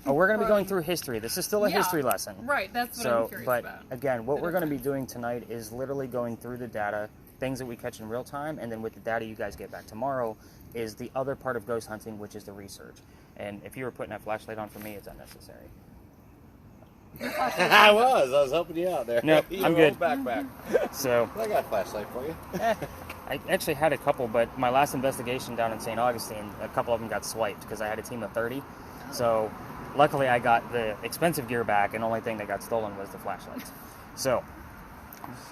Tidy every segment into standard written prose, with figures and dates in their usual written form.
Oh, we're going to be going through history. This is still a history lesson. Right, that's what I'm curious about. But again, what we're going to be doing tonight is literally going through the data, things that we catch in real time, and then with the data you guys get back tomorrow is the other part of ghost hunting, which is the research. And if you were putting that flashlight on for me, it's unnecessary. I was helping you out there. No, I'm good. Backpack. So I got a flashlight for you. I actually had a couple, but my last investigation down in St. Augustine, a couple of them got swiped because I had a team of 30. So luckily I got the expensive gear back, and the only thing that got stolen was the flashlights. So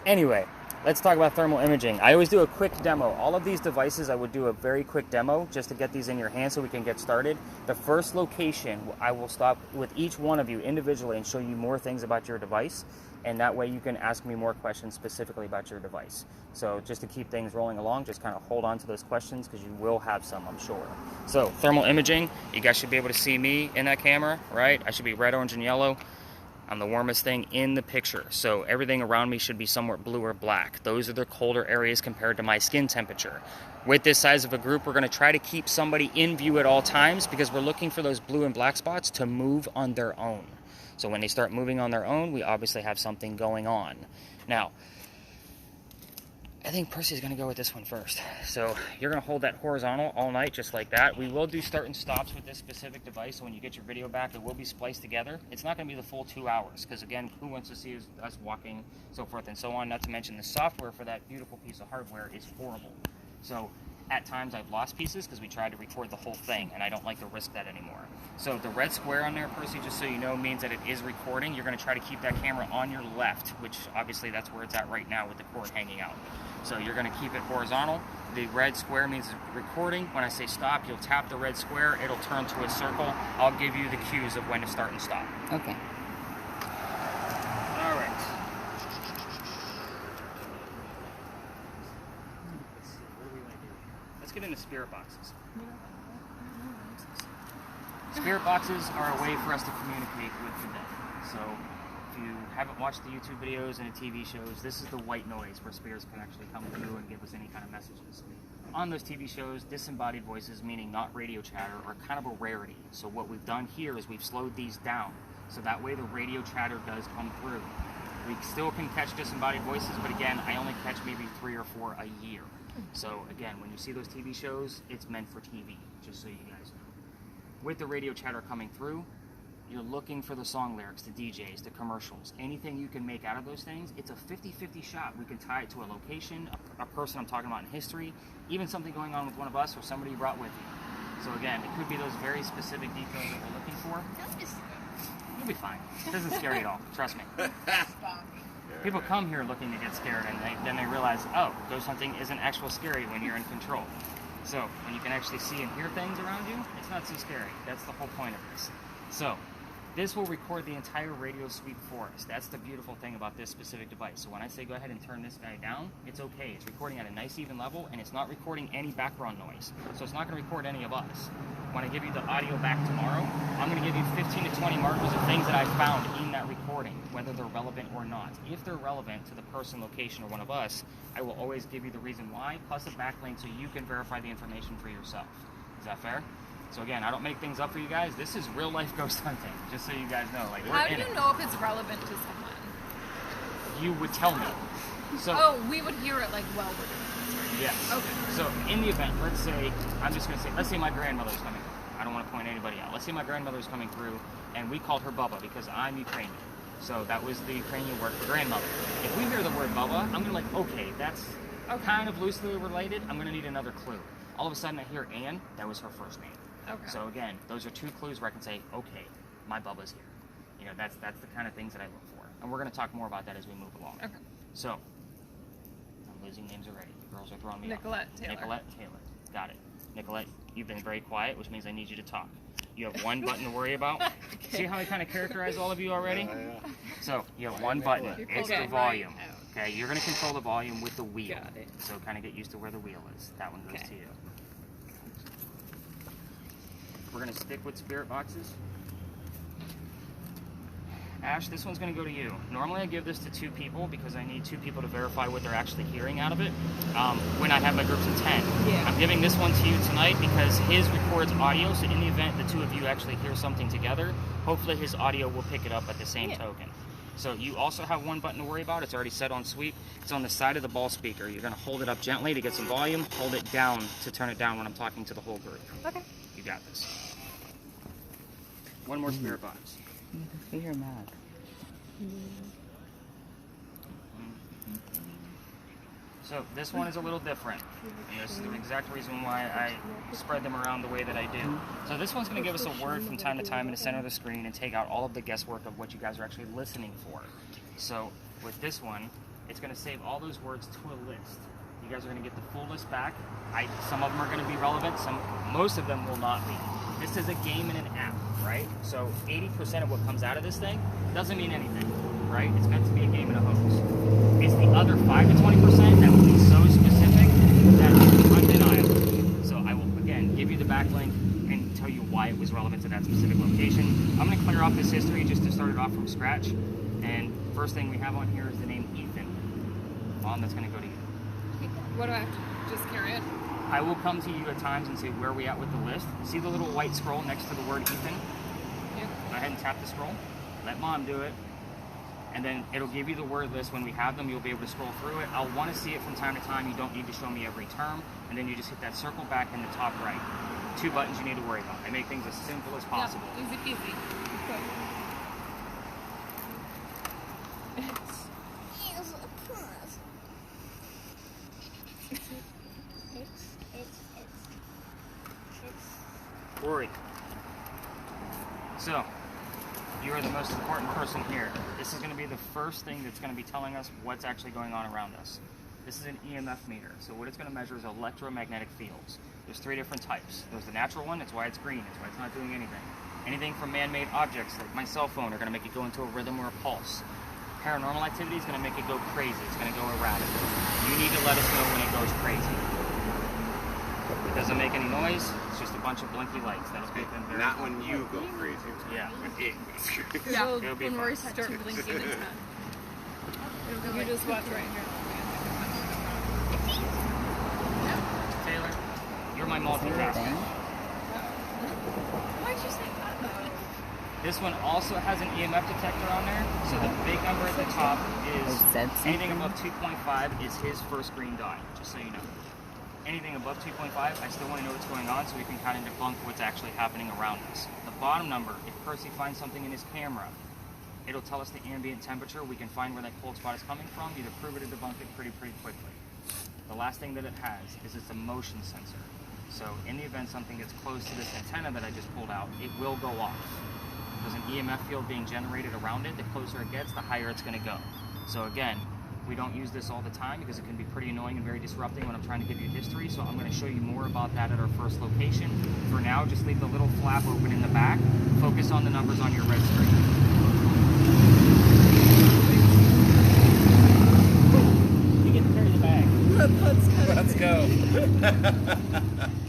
anyway, let's talk about thermal imaging. I always do a quick demo. All of these devices, I would do a very quick demo just to get these in your hand so we can get started. The first location, I will stop with each one of you individually and show you more things about your device, and that way you can ask me more questions specifically about your device. So just to keep things rolling along, just kind of hold on to those questions because you will have some, I'm sure. So thermal imaging, you guys should be able to see me in that camera, right? I should be red, orange, and yellow. I'm the warmest thing in the picture, so everything around me should be somewhat blue or black. Those are the colder areas compared to my skin temperature. With this size of a group, we're going to try to keep somebody in view at all times because we're looking for those blue and black spots to move on their own. So when they start moving on their own, we obviously have something going on. Now, I think Percy is going to go with this one first. So you're going to hold that horizontal all night just like that. We will do start and stops with this specific device. So when you get your video back, it will be spliced together. It's not going to be the full 2 hours because, again, who wants to see us walking, so forth and so on. Not to mention the software for that beautiful piece of hardware is horrible. So at times I've lost pieces because we tried to record the whole thing, and I don't like to risk that anymore. So the red square on there, Percy, just so you know, means that it is recording. You're going to try to keep that camera on your left, which obviously that's where it's at right now with the cord hanging out. So you're going to keep it horizontal. The red square means it's recording. When I say stop, you'll tap the red square. It'll turn to a circle. I'll give you the cues of when to start and stop. Okay. All right. Let's get into spirit boxes. Spirit boxes are a way for us to communicate with the dead. So if you haven't watched the YouTube videos and the TV shows, this is the white noise where spirits can actually come through and give us any kind of messages. On those TV shows, disembodied voices, meaning not radio chatter, are kind of a rarity. So what we've done here is we've slowed these down. So that way the radio chatter does come through. We still can catch disembodied voices, but again, I only catch maybe 3 or 4 a year. So again, when you see those TV shows, it's meant for TV, just so you guys know. With the radio chatter coming through, you're looking for the song lyrics, the DJs, the commercials, anything you can make out of those things. It's a 50-50 shot. We can tie it to a location, a person I'm talking about in history, even something going on with one of us or somebody you brought with you. So again, it could be those very specific details that we're looking for. You'll be fine. It doesn't scare you at all. Trust me. People come here looking to get scared, and then they realize, oh, ghost hunting isn't actually scary when you're in control. So when you can actually see and hear things around you, it's not so scary. That's the whole point of this. So this will record the entire radio sweep for us. That's the beautiful thing about this specific device. So when I say go ahead and turn this guy down, it's okay. It's recording at a nice even level, and it's not recording any background noise. So it's not going to record any of us. When I give you the audio back tomorrow, I'm going to give you 15 to 20 markers of things that I found in that recording, whether they're relevant or not. If they're relevant to the person, location, or one of us, I will always give you the reason why, plus a backlink so you can verify the information for yourself. Is that fair? So again, I don't make things up for you guys. This is real life ghost hunting, just so you guys know. Like, how do you know if it's relevant to someone? You would tell me. So, oh, we would hear it like while we're doing this. Yes. Okay. So in the event, let's say, I'm just going to say, let's say my grandmother's coming through. I don't want to point anybody out. Let's say my grandmother's coming through, and we called her Bubba because I'm Ukrainian. So that was the Ukrainian word for grandmother. If we hear the word Bubba, I'm going to be like, okay, that's kind of loosely related. I'm going to need another clue. All of a sudden I hear Ann, that was her first name. Okay. So again, those are 2 clues where I can say, okay, my Bubba's here. You know, that's the kind of things that I look for. And we're going to talk more about that as we move along. Okay. So, I'm losing names already. The girls are throwing me Nicolette off. Taylor. Nicolette Taylor. Got it. Nicolette, you've been very quiet, which means I need you to talk. You have one button to worry about. Okay. See how I kind of characterize all of you already? Yeah. So, you have one button. It's the volume. Okay, you're going to control the volume with the wheel. Got it. So kind of get used to where the wheel is. That one goes to you. We're going to stick with spirit boxes. Ash, this one's going to go to you. Normally I give this to 2 people because I need 2 people to verify what they're actually hearing out of it when I have my groups of 10. Yeah. I'm giving this one to you tonight because his records audio, so in the event the 2 of you actually hear something together, hopefully his audio will pick it up at the same token. So you also have one button to worry about. It's already set on sweep. It's on the side of the ball speaker. You're going to hold it up gently to get some volume, hold it down to turn it down when I'm talking to the whole group. Okay. You got this. One more spirit box. Fear map. So this one is a little different. And this is the exact reason why I spread them around the way that I do. So this one's going to give us a word from time to time in the center of the screen and take out all of the guesswork of what you guys are actually listening for. So with this one, it's going to save all those words to a list. You guys are going to get the full list back. Some of them are going to be relevant. Most of them will not be. This is a game in an app, right? So 80% of what comes out of this thing doesn't mean anything, right? It's meant to be a game in a hose. It's the other 5 to 20% that will be so specific that it's undeniable. So I will, again, give you the backlink and tell you why it was relevant to that specific location. I'm going to clear off this history just to start it off from scratch. And first thing we have on here is the name Ethan. That's going to go to you. What do I have to just carry it? I will come to you at times and say, where are we at with the list? See the little white scroll next to the word Ethan? Yeah. Go ahead and tap the scroll. Let Mom do it. And then it'll give you the word list. When we have them, you'll be able to scroll through it. I'll want to see it from time to time. You don't need to show me every term. And then you just hit that circle back in the top right. 2 buttons you need to worry about. I make things as simple as possible. Yeah, easy peasy. Quick. Rory. So, you are the most important person here. This is going to be the first thing that's going to be telling us what's actually going on around us. This is an EMF meter. So what it's going to measure is electromagnetic fields. There's 3 different types. There's the natural one, that's why it's green, that's why it's not doing anything. Anything from man-made objects, like my cell phone, are going to make it go into a rhythm or a pulse. Paranormal activity is going to make it go crazy. It's going to go erratic. You need to let us know when it goes crazy. It doesn't make any noise. It's just a bunch of blinky lights. That'll make them very Not when you go crazy. Yeah. When it goes crazy. Yeah, It'll be when fun. Rory starts blinking, it's not. You just watch right here. Taylor, you're my multitasker. Why'd you say that? This one also has an EMF detector on there. So the big number at the top is anything above 2.5 is his first green dot, just so you know. Anything above 2.5, I still want to know what's going on so we can kind of debunk what's actually happening around us. The bottom number, if Percy finds something in his camera, it'll tell us the ambient temperature. We can find where that cold spot is coming from, either prove it or debunk it pretty quickly. The last thing that it has is it's a motion sensor. So in the event something gets close to this antenna that I just pulled out, it will go off. There's an EMF field being generated around it. The closer it gets, the higher it's going to go. So again, we don't use this all the time because it can be pretty annoying and very disrupting when I'm trying to give you history, so I'm going to show you more about that at our first location. For now, just leave the little flap open in the back. Focus on the numbers on your red screen. You get to carry the bag. Let's go.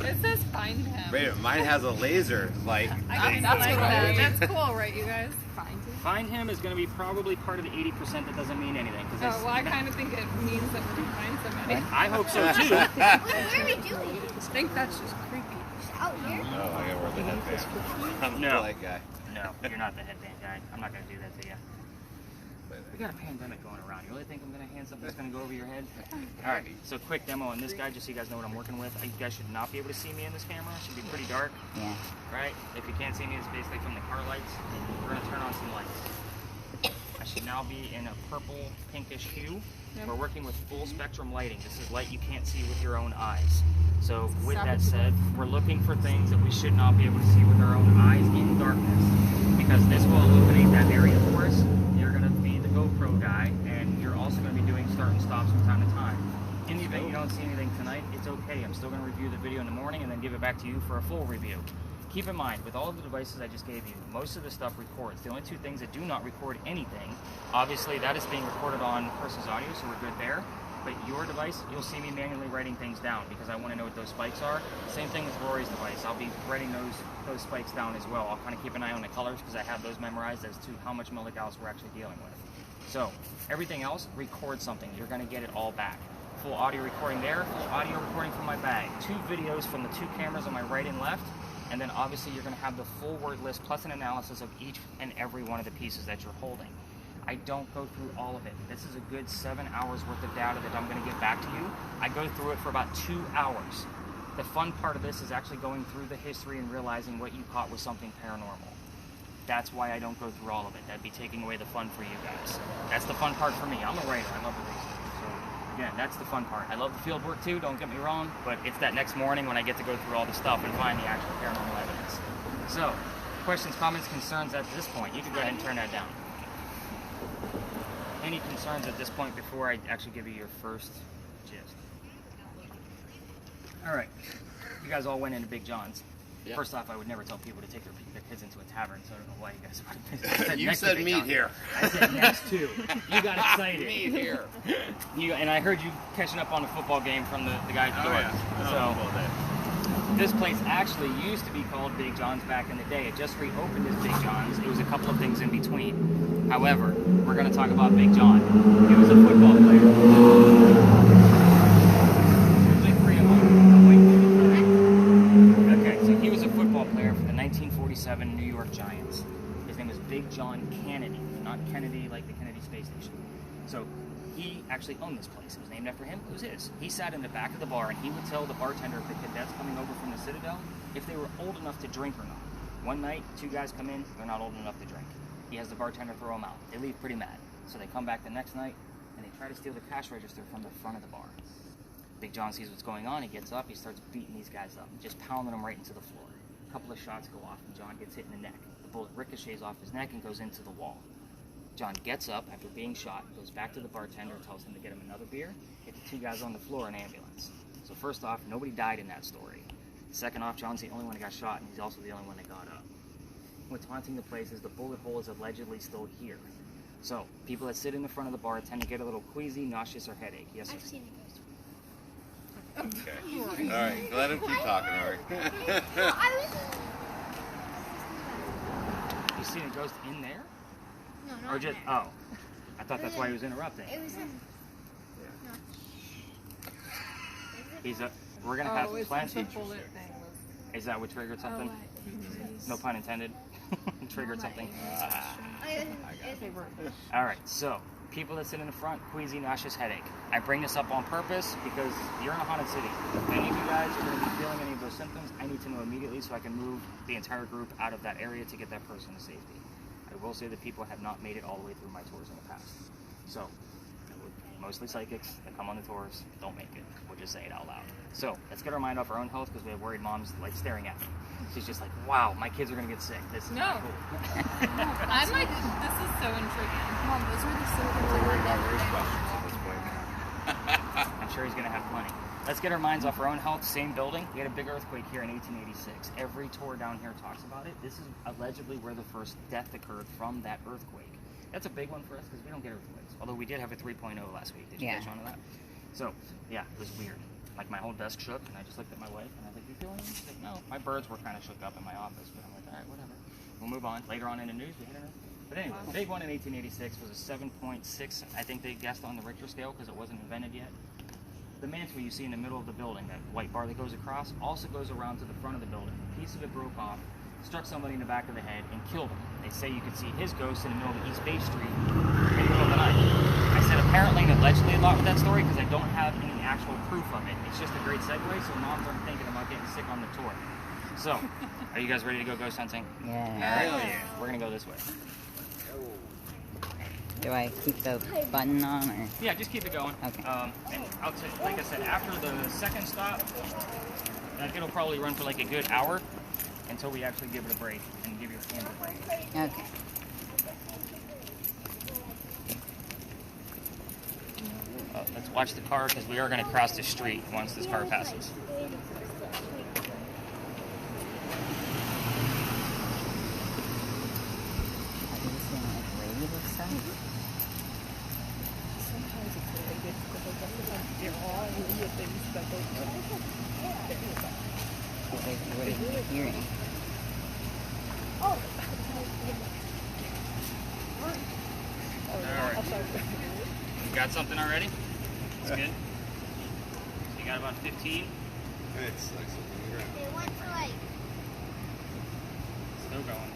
It says find him. Wait a minute, mine has a laser, like... That's cool, right, you guys? Find him. Find him is going to be probably part of the 80% that doesn't mean anything. Oh, well, I kind of think it means that we're going to find somebody. I hope so, too. What are we doing? I think that's just creepy. Out here? Oh, I gotta wear the headband. I'm the No. black guy. No, you're not the headband guy. I'm not going to do that to you. We got a pandemic going around. You really think I'm going to hand something that's going to go over your head? All right, so quick demo on this guy, just so you guys know what I'm working with. You guys should not be able to see me in this camera. It should be pretty dark. Yeah. Right? If you can't see me, it's basically from the car lights. We're going to turn on some lights. I should now be in a purple, pinkish hue. We're working with full spectrum lighting. This is light you can't see with your own eyes. So with that said, we're looking for things that we should not be able to see with our own eyes in darkness, because this will illuminate that area for us. You're going to be the GoPro guy, and you're also going to be doing start and stops from time to time. In the event you don't see anything tonight, it's okay. I'm still going to review the video in the morning and then give it back to you for a full review. Keep in mind, with all of the devices I just gave you, most of the stuff records. The only 2 things that do not record anything, obviously that is being recorded on PERCY's audio, so we're good there. But your device, you'll see me manually writing things down because I want to know what those spikes are. Same thing with Rory's device. I'll be writing those spikes down as well. I'll kind of keep an eye on the colors because I have those memorized as to how much milligauss we're actually dealing with. So everything else, record something. You're going to get it all back. Full audio recording there, full audio recording from my bag. 2 videos from the 2 cameras on my right and left. And then obviously you're going to have the full word list plus an analysis of each and every one of the pieces that you're holding. I don't go through all of it. This is a good 7 hours worth of data that I'm going to get back to you. I go through it for about 2 hours. The fun part of this is actually going through the history and realizing what you caught was something paranormal. That's why I don't go through all of it. That'd be taking away the fun for you guys. That's the fun part for me. I'm a writer. I love the research. So again, that's the fun part. I love the field work too, don't get me wrong, but it's that next morning when I get to go through all the stuff and find the actual paranormal evidence. So, questions, comments, concerns at this point? You can go ahead and turn that down. Any concerns at this point before I actually give you your first gist? All right, you guys all went into Big John's. Yeah. First off, I would never tell people to take their kids into a tavern, so I don't know why you guys would. You said meat here. I said next to. You got excited. Meat here. And I heard you catching up on the football game from the guy at the door. So this place actually used to be called Big John's back in the day. It just reopened as Big John's. It was a couple of things in between. However, we're going to talk about Big John. He was a football player. Okay, so he was a football player for the 1947 New York Giants. His name was Big John Kennedy, not Kennedy like the Kennedy Space Station. So he actually owned this place. It was named after him. It was his. He sat in the back of the bar and he would tell the bartender of the cadets coming over from the Citadel if they were old enough to drink or not. One night, 2 guys come in, they're not old enough to drink. He has the bartender throw them out. They leave pretty mad. So they come back the next night and they try to steal the cash register from the front of the bar. Big John sees what's going on. He gets up. He starts beating these guys up, just pounding them right into the floor. A couple of shots go off and John gets hit in the neck. The bullet ricochets off his neck and goes into the wall. John gets up after being shot, goes back to the bartender, tells him to get him another beer, hit the 2 guys on the floor in an ambulance. So first off, nobody died in that story. Second off, John's the only one that got shot, and he's also the only one that got up. What's haunting the place is the bullet hole is allegedly still here. So people that sit in the front of the bar tend to get a little queasy, nauseous, or headache. Yes, I've sir? seen a ghost. Okay. All right. Let him keep talking, Ari. No, I You seen a ghost in there? was. No, not Or just, there. oh. I thought that's why he was interrupting. It was in. He's a, we're going to have it's plenty. the bullet thing was. Is that what triggered something? No pun intended. Triggered something. All right, so people that sit in the front, queasy, nauseous, headache. I bring this up on purpose because you're in a haunted city. If any of you guys are going to be feeling any of those symptoms, I need to know immediately so I can move the entire group out of that area to get that person to safety. I will say that people have not made it all the way through my tours in the past. So, mostly psychics that come on the tours don't make it. We'll just say it out loud. So, let's get our mind off our own health because we have worried moms like staring at me. She's just like, wow, my kids are going to get sick. This is not cool. I'm like, this is so intriguing. Mom, those were the silver Don't worry about race questions at this point. I'm sure he's going to have plenty. Let's get our minds off our own health. Same building. We had a big earthquake here in 1886. Every tour down here talks about it. This is allegedly where the first death occurred from that earthquake. That's a big one for us because we don't get earthquakes. Although we did have a 3.0 last week. Did you catch on to that? So, yeah, it was weird. Like, my whole desk shook, and I just looked at my wife, and I was like, you feeling it? She's like, no. My birds were kind of shook up in my office, but I'm like, all right, whatever. We'll move on. Later on in the news, we had an earthquake. But anyway, the big one in 1886 was a 7.6. I think they guessed on the Richter scale because it wasn't invented yet. The mantle you see in the middle of the building, that white bar that goes across, also goes around to the front of the building. A piece of it broke off, struck somebody in the back of the head, and killed him. They say you could see his ghost in the middle of East Bay Street in the middle of the night. I said apparently and allegedly a lot with that story because I don't have any actual proof of it. It's just a great segue so moms aren't thinking about getting sick on the tour. So, are you guys ready to go ghost hunting? Yeah. All right, we're going to go this way. Do I keep the button on or? Yeah, just keep it going. Okay. And I'll like I said, after the second stop, it'll probably run for like a good hour until we actually give it a break and give your hands a break. Okay. Let's watch the car because we are going to cross the street once this car passes. Are you seeing like radio stuff? Sometimes it's really difficult to get like, what are you hearing? Oh. Alright. You got something already? That's good. So you got about 15. It's like something on the ground. They went for like. Still going.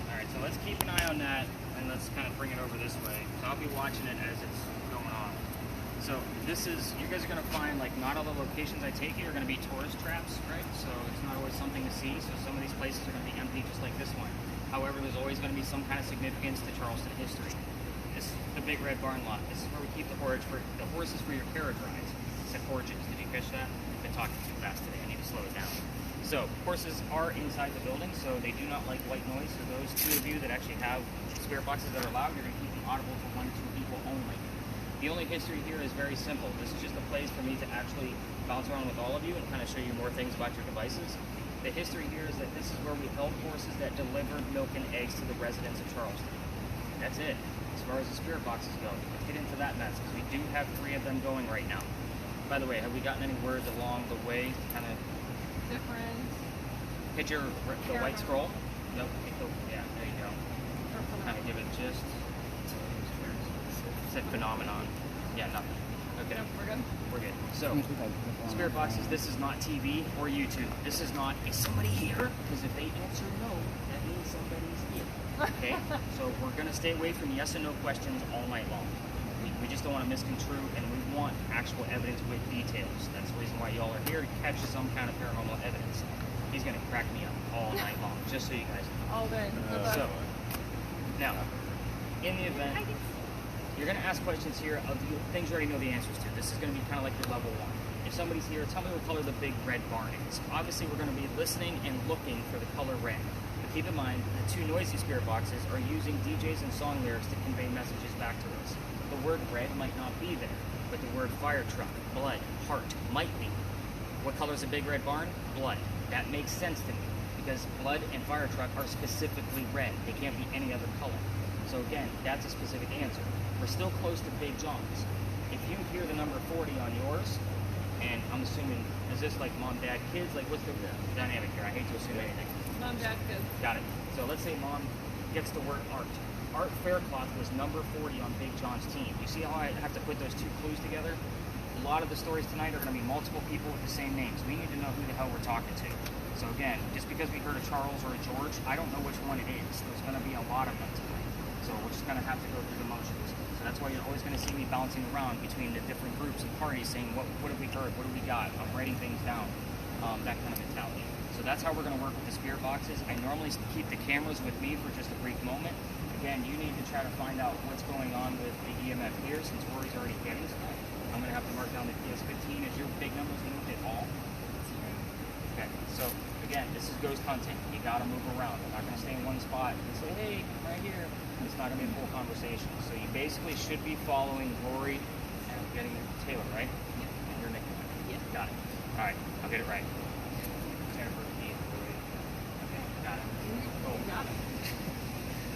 Alright, so let's keep an eye on that and let's kind of bring it over this way. So I'll be watching it as it's going on. So this is, you guys are going to find like not all the locations I take you are going to be tourist traps, right? So it's not always something to see. So some of these places are going to be empty just like this one. However, there's always going to be some kind of significance to Charleston history. This is the Big Red Barn Lot. This is where we keep the horses for your carriage rides. It's at Forges. Did you catch that? I've been talking too fast today. I need to slow it down. So horses are inside the building, so they do not like white noise. So those two of you that actually have spirit boxes that are loud, you're going to keep them audible to 1 to 2 people only. The only history here is very simple. This is just a place for me to actually bounce around with all of you and kind of show you more things about your devices. The history here is that this is where we held horses that delivered milk and eggs to the residents of Charleston. That's it. As far as the spirit boxes go, let's get into that mess because we do have 3 of them going right now. By the way, have we gotten any words along the way? Kind of Different. hit the white scroll. Nope. Yeah, there you go. Kind of give it just. Said phenomenon. Yeah, nothing. Okay. Yep, we're good. We're good. So, spirit boxes, this is not TV or YouTube. This is not, is somebody here? Because if they answer no, that means somebody's here. Okay? So we're going to stay away from yes and no questions all night long. We just don't want to misconstrue, and we want actual evidence with details. That's the reason why y'all are here, to catch some kind of paranormal evidence. He's going to crack me up all night long, just so you guys know. All day. So, now, in the event, you're going to ask questions here of the things you already know the answers to. This is going to be kind of like your level 1. If somebody's here, tell me what color the Big Red Barn is. Obviously, we're going to be listening and looking for the color red. But keep in mind, the 2 noisy spirit boxes are using DJs and song lyrics to convey messages back to us. The word red might not be there, but the word fire truck, blood, heart might be. What color is a Big Red Barn? Blood. That makes sense to me, because blood and fire truck are specifically red. They can't be any other color. So again, that's a specific answer. We're still close to Big John's. If you hear the number 40 on yours, and I'm assuming, is this like mom, dad, kids? Like what's the dynamic here? I hate to assume anything. Mom, dad, kids. Got it. So let's say mom gets the word art. Art Faircloth was number 40 on Big John's team. You see how I have to put those 2 clues together? A lot of the stories tonight are going to be multiple people with the same names. We need to know who the hell we're talking to. So again, just because we heard a Charles or a George, I don't know which one it is. There's going to be a lot of them tonight. So we're just going to have to go through the motions. So that's why you're always going to see me bouncing around between the different groups and parties saying, what have we heard? What have we got? I'm writing things down. That kind of mentality. So that's how we're going to work with the spirit boxes. I normally keep the cameras with me for just a brief moment. Again, you need to try to find out what's going on with the EMF here since Rory's already getting stuff. I'm going to have to mark down the PS15 as your big numbers moved at all. Okay, so again, this is ghost hunting. You got to move around. I'm not going to stay in one spot and say, hey, I'm right here. It's not going to be a full conversation. So you basically should be following Rory and getting Taylor, right? Yeah. And your nickname. Yeah. Got it. All right, I'll get it right. Jennifer, Keith, Rory. Okay, got it. Oh. Got it.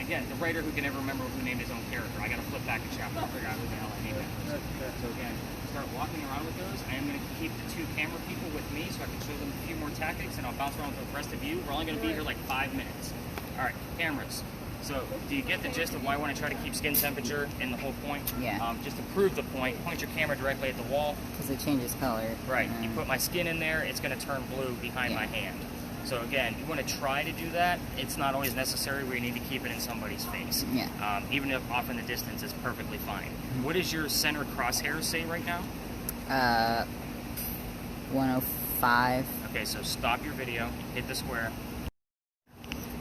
Again, the writer who can never remember who named his own character. I got to flip back a chapter to figure out who the hell I named that. So again, start walking around with those. I am going to keep the 2 camera people with me so I can show them a few more tactics, and I'll bounce around with the rest of you. We're only going to be here like 5 minutes. All right, cameras. So do you get the gist of why I want to try to keep skin temperature in the whole point? Yeah. Just to prove the point, point your camera directly at the wall. Because it changes color. Right. You put my skin in there, it's going to turn blue behind Yeah. my hand. So again, you want to try to do that. It's not always necessary where you need to keep it in somebody's face. Yeah. Even if off in the distance is perfectly fine. What does your center crosshair say right now? 105. Okay, so stop your video, hit the square.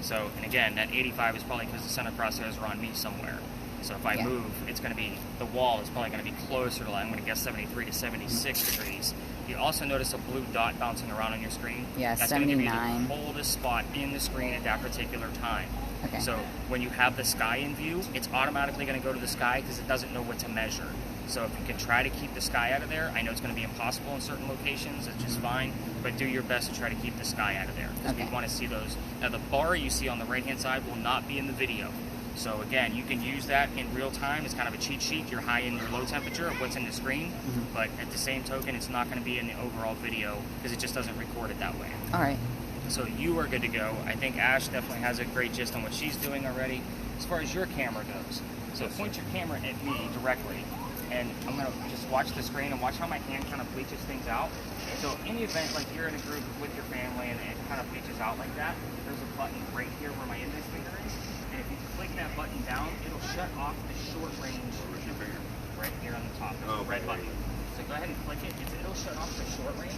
So, and again, that 85 is probably because the center crosshairs are on me somewhere. So if I move, it's going to be, the wall is probably going to be closer to, I'm going to guess 73 to 76 degrees. You also notice a blue dot bouncing around on your screen. Yeah, That's 79. going to be the coldest spot in the screen at that particular time. Okay. So when you have the sky in view, it's automatically going to go to the sky because it doesn't know what to measure. So if you can try to keep the sky out of there, I know it's going to be impossible in certain locations, it's just fine, but do your best to try to keep the sky out of there because we want to see those. Now the bar you see on the right-hand side will not be in the video. So again, you can use that in real time. It's kind of a cheat sheet, your high and your low temperature of what's in the screen. But at the same token, it's not going to be in the overall video because it just doesn't record it that way. All right. So you are good to go. I think Ash definitely has a great gist on what she's doing already. As far as your camera goes, so point your camera at me directly, and I'm going to just watch the screen and watch how my hand kind of bleaches things out. So in the event, like you're in a group with your family and it kind of bleaches out like that, there's a button right here where my index finger is. And if you click that button down, it'll shut off the short range right here on the top. There's a red button. So go ahead and click it. It'll shut off the short range.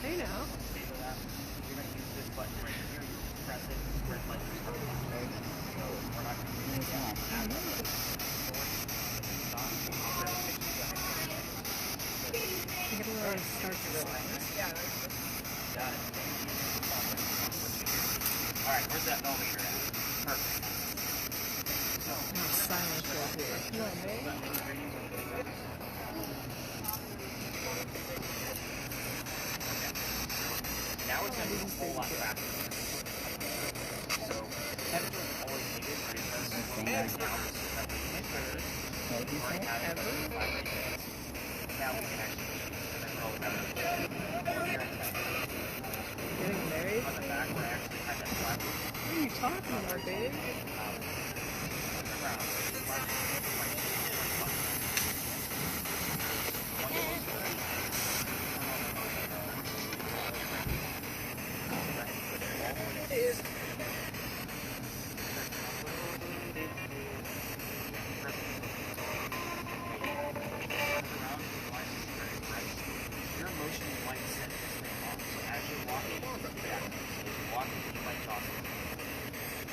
Hey now. Alright, where's that millimeter at? Perfect. Silence right here. You want me? Now it's going to be a whole lot faster. So, temperature is always needed, but it does slow down now. Now we can actually roll it out. Getting married? On the back, where I actually had that flat. What are you talking about, babe? Your motion is like set this thing off. So as you're walking,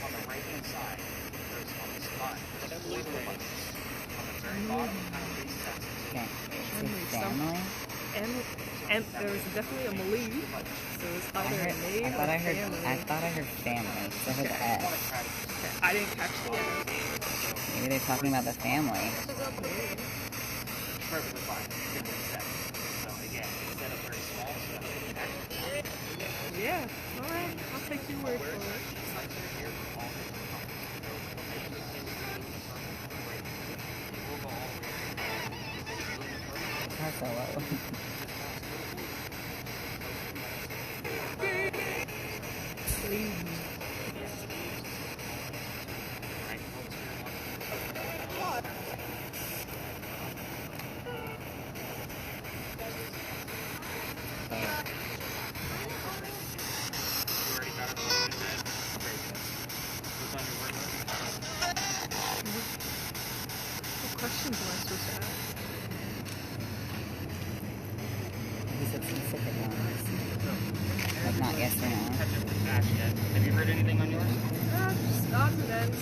on the right hand side, there's on the spot, there's 4 little buttons. On the very bottom, kind of resets it. Okay. Is it family? And there was definitely a Malie, so it's either a name I thought or I heard. family. I thought I heard family. So I heard the S. Okay, I didn't catch the S. Maybe they're talking about the family. Perfectly fine. Good reset. So again, instead of very small, so that we can actually Yeah, alright, I'll take your word for it. That's so low. Please. What questions am I supposed to ask? He said specific ones. Like not yes or no. Have you heard anything on yours? Just odds and ends.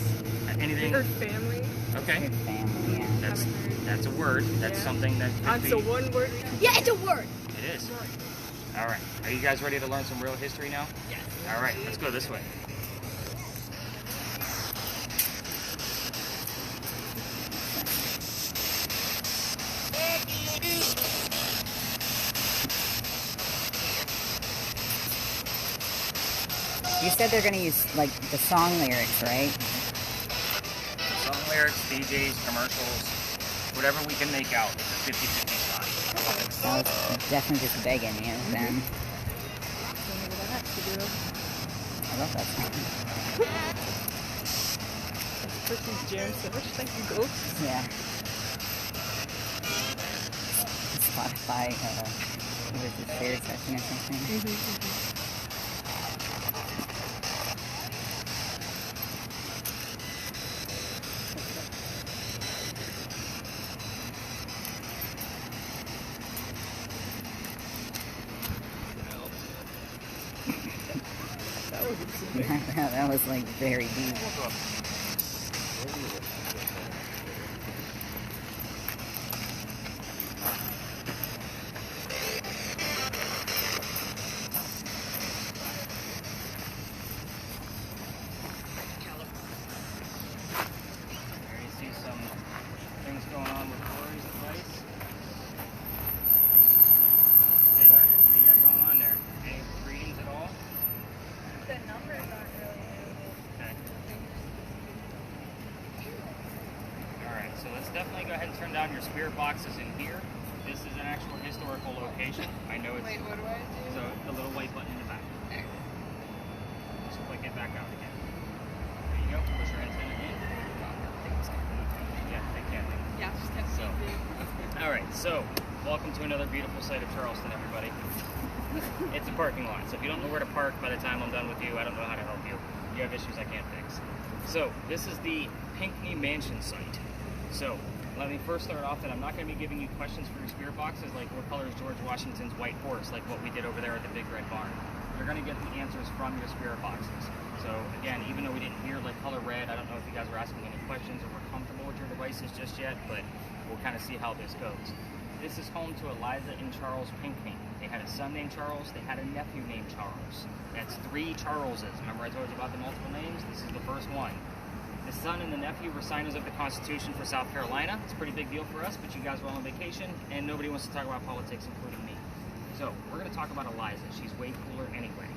Anything? Or family. Okay. Your family, yeah. That's a word. That's Yeah. something that could It's be. a one word. Yeah, it's a word. It is. All right. Are you guys ready to learn some real history now? Yes. All right. Let's go this way. You said they're gonna use like the song lyrics, right? Song lyrics, DJs, commercials, whatever we can make out. It's a 50-50 shot. I was definitely just begging you then. I love that song. PERCY's jam so much. Thank you, Ghost. Yeah. Spotify, what is it, share session or something. That was like very deep. There you see some things going on with Corey's device. Taylor, what do you got going on there? Any readings at all? The numbers aren't really moving. Okay. Alright, so let's definitely go ahead and turn down your spirit boxes in here. This is an actual historical location. I know it's... Wait, what do I do? So, the little white button in the back. There. Just click it back out again. There you go. Push your antenna in. Yeah, they can. Yeah, just have So, alright, so, welcome to another beautiful site of Charleston, everybody. It's a parking lot, so if you don't know where to park by the time I'm done with you, I don't know how to help you. You have issues I can't fix. So, this is the Pinckney Mansion site. So, let me first start off that I'm not going to be giving you questions for your spirit boxes like what color is George Washington's white horse, like what we did over there at the Big Red Barn. You're going to get the answers from your spirit boxes. So, again, even though we didn't hear like color red, I don't know if you guys were asking any questions or were comfortable with your devices just yet, but we'll kind of see how this goes. This is home to Eliza and Charles Pinckney. They had a son named Charles. They had a nephew named Charles. That's 3 Charleses. Remember I told you about the multiple names? This is the first one. The son and the nephew were signers of the Constitution for South Carolina. It's a pretty big deal for us, but you guys were all on vacation, and nobody wants to talk about politics, including me. So, we're going to talk about Eliza. She's way cooler anyway.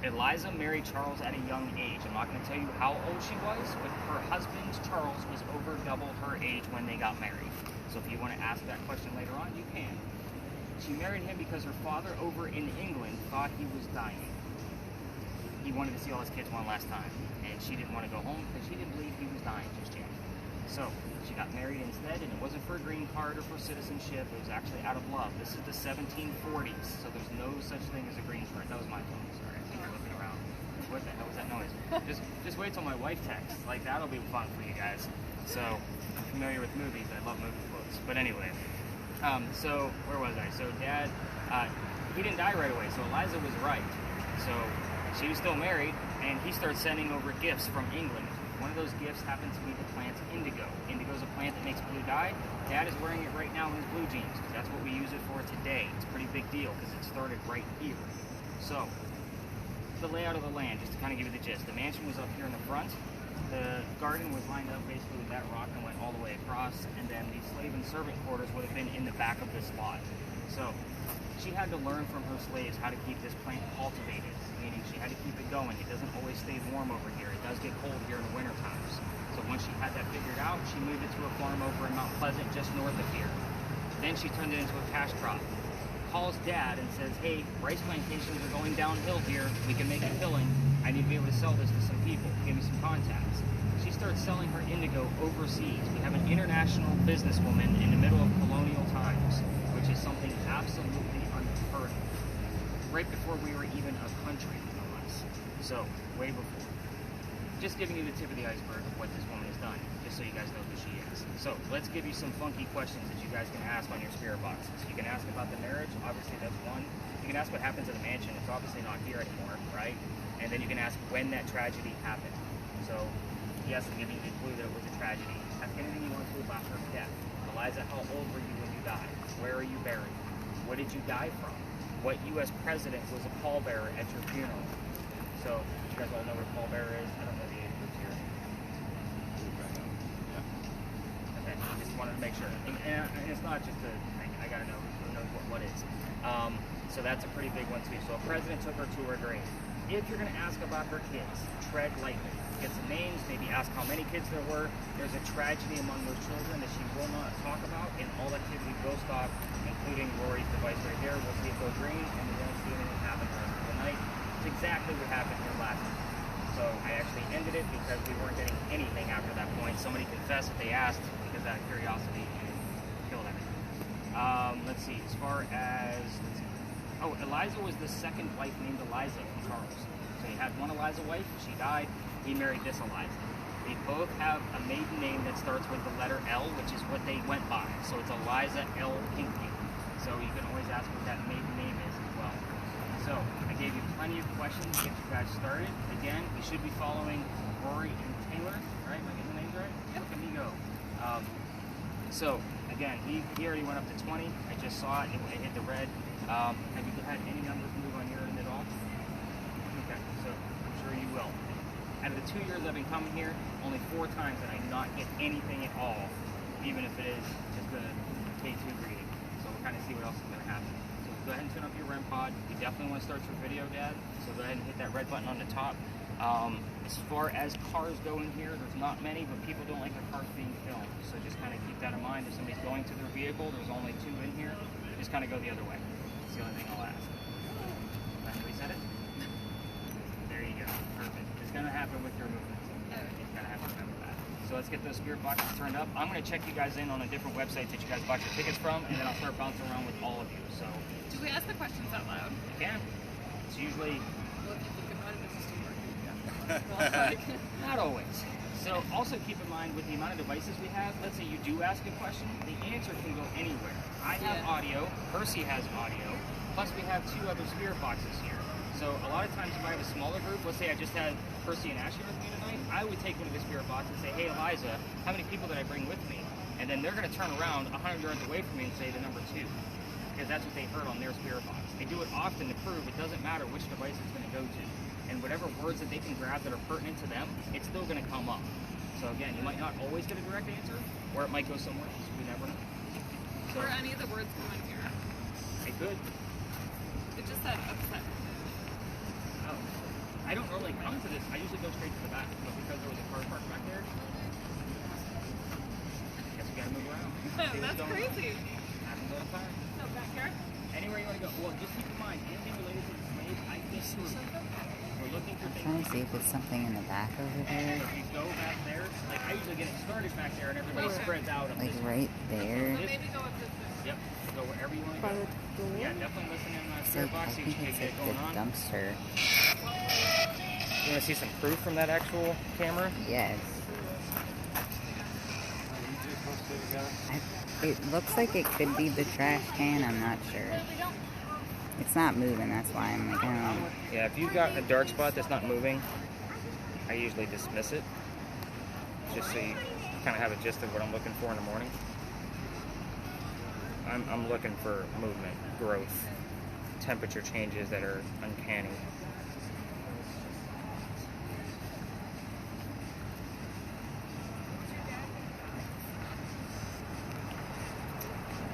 Eliza married Charles at a young age. I'm not going to tell you how old she was, but her husband, Charles, was over double her age when they got married. So if you want to ask that question later on, you can. She married him because her father over in England thought he was dying. He wanted to see all his kids one last time, and she didn't want to go home because she didn't believe he was dying just yet. So she got married instead, and it wasn't for a green card or for citizenship. It was actually out of love. This is the 1740s, so there's no such thing as a green card. That was my phone. Sorry, I think you're looking around. What the hell was that noise? just wait till my wife texts. Like, that'll be fun for you guys. So, I'm familiar with movies. I love movie quotes. But anyway, so where was I? So Dad, he didn't die right away. So Eliza was right. So she was still married, and he started sending over gifts from England. One of those gifts happens to be the plant indigo. Indigo is a plant that makes blue dye. Dad is wearing it right now in his blue jeans because that's what we use it for today. It's a pretty big deal because it started right here. So, the layout of the land, just to kind of give you the gist. The mansion was up here in the front. The garden was lined up basically with that rock and went all the way across, and then the slave and servant quarters would have been in the back of this lot. So, she had to learn from her slaves how to keep this plant cultivated, meaning she had to keep it going. It doesn't always stay warm over here. It does get cold here in the winter times. So once she had that figured out, she moved it to a farm over in Mount Pleasant, just north of here. Then she turned it into a cash crop. Calls Dad and says, hey, rice plantations are going downhill here. We can make a killing. I need to be able to sell this to some people. Give me some contacts. She starts selling her indigo overseas. We have an international businesswoman in the middle of colonial times, which is something absolutely unheard of. Right before we were even a country, no less. So, way before. Just giving you the tip of the iceberg of what this woman has done, just so you guys know who she is. So, let's give you some funky questions that you guys can ask on your spirit boxes. You can ask about the marriage, obviously that's one. You can ask what happened to the mansion, it's obviously not here anymore, right? And then you can ask when that tragedy happened. So, yes, I'm giving you the clue that it was a tragedy. Ask anything you want to about her death. Eliza, how old were you when you died? Where are you buried? What did you die from? What U.S. president was a pallbearer at your funeral? So, you guys all know what a pallbearer is? I don't know the age groups here. Okay, just wanted to make sure. And it's not just I gotta know who knows what is. So that's a pretty big one too. So a president took her to her grave. If you're gonna ask about her kids, tread lightly. Get some names, maybe ask how many kids there were. There's a tragedy among those children that she will not talk about, and all activity will stop, including Rory's device right here. We'll see it go green, and we won't see anything happen the rest of the night. It's exactly what happened here last night. So I actually ended it because we weren't getting anything after that point. Somebody confessed if they asked, because out of curiosity, and it killed everything. Let's see. As far as Eliza was the second wife named Eliza from Charles. So he had one Eliza wife. She died. He married this Eliza. They both have a maiden name that starts with the letter L, which is what they went by. So it's Eliza L. Pinckney. So you can always ask what that maiden name is as well. So I gave you plenty of questions to get you guys started. Again, we should be following Rory and Taylor. Right? Am I getting the names right? Look at me go. So again, he already went up to 20. I just saw it. It hit the red. Have you had any numbers move on your end at all? Okay, so I'm sure you will. Out of the 2 years I've been coming here, only 4 times did I not get anything at all, even if it is just a K2 reading. So we'll kind of see what else is going to happen. So go ahead and turn up your REM pod. You definitely want to start your video, Dad. So go ahead and hit that red button on the top. As far as cars go in here, there's not many, but people don't like their cars being filmed. So just kind of keep that in mind. If somebody's going to their vehicle, there's only 2 in here. Just kind of go the other way. That's the only thing I'll ask. That's what we said it? There you go. Perfect. It's going to happen with your movements. It's going to happen with that. So let's get those spirit boxes turned up. I'm going to check you guys in on a different website that you guys bought your tickets from, and then I'll start bouncing around with all of you. So Did we ask the questions out loud? you can. It's usually Well, if you think about it, it's just working. not always. So also keep in mind with the amount of devices we have, let's say you do ask a question, the answer can go anywhere. I have audio, Percy has audio, plus we have 2 other spirit boxes here. So a lot of times if I have a smaller group, let's say I just had Percy and Ashley with me tonight, I would take one of the spirit boxes and say, hey Eliza, how many people did I bring with me? And then they're going to turn around 100 yards away from me and say the number 2. Because that's what they heard on their spirit box. They do it often to prove it doesn't matter which device it's going to go to. And whatever words that they can grab that are pertinent to them, it's still going to come up. So again, you might not always get a direct answer, or it might go somewhere else. We never know. So, Were any of the words come in here? it could. It just said upset. Oh. I don't normally come to this. I usually go straight to the back. But because there was a car parked back there, guess we got to move around. See what's That's going on. crazy. Happens all the time. No, back here? Anywhere you want to go. Well, just keep in mind, anything related to the snake, I think we're looking for I'm things. trying to see if there's something in the back over there. If you go back there, like I usually get it started back there and everybody spreads out. Up Like this right there. So maybe go up this way. Yep. Go wherever you want to By go. the door? Yeah, definitely listen in on It's spirit like, I box, see what think you it's can get like going the on. dumpster. You want to see some proof from that actual camera? Yes. It looks like it could be the trash can, I'm not sure. It's not moving, that's why I'm like, oh. Yeah, if you've got a dark spot that's not moving, I usually dismiss it. Just so you kind of have a gist of what I'm looking for in the morning. I'm looking for movement, growth, temperature changes that are uncanny.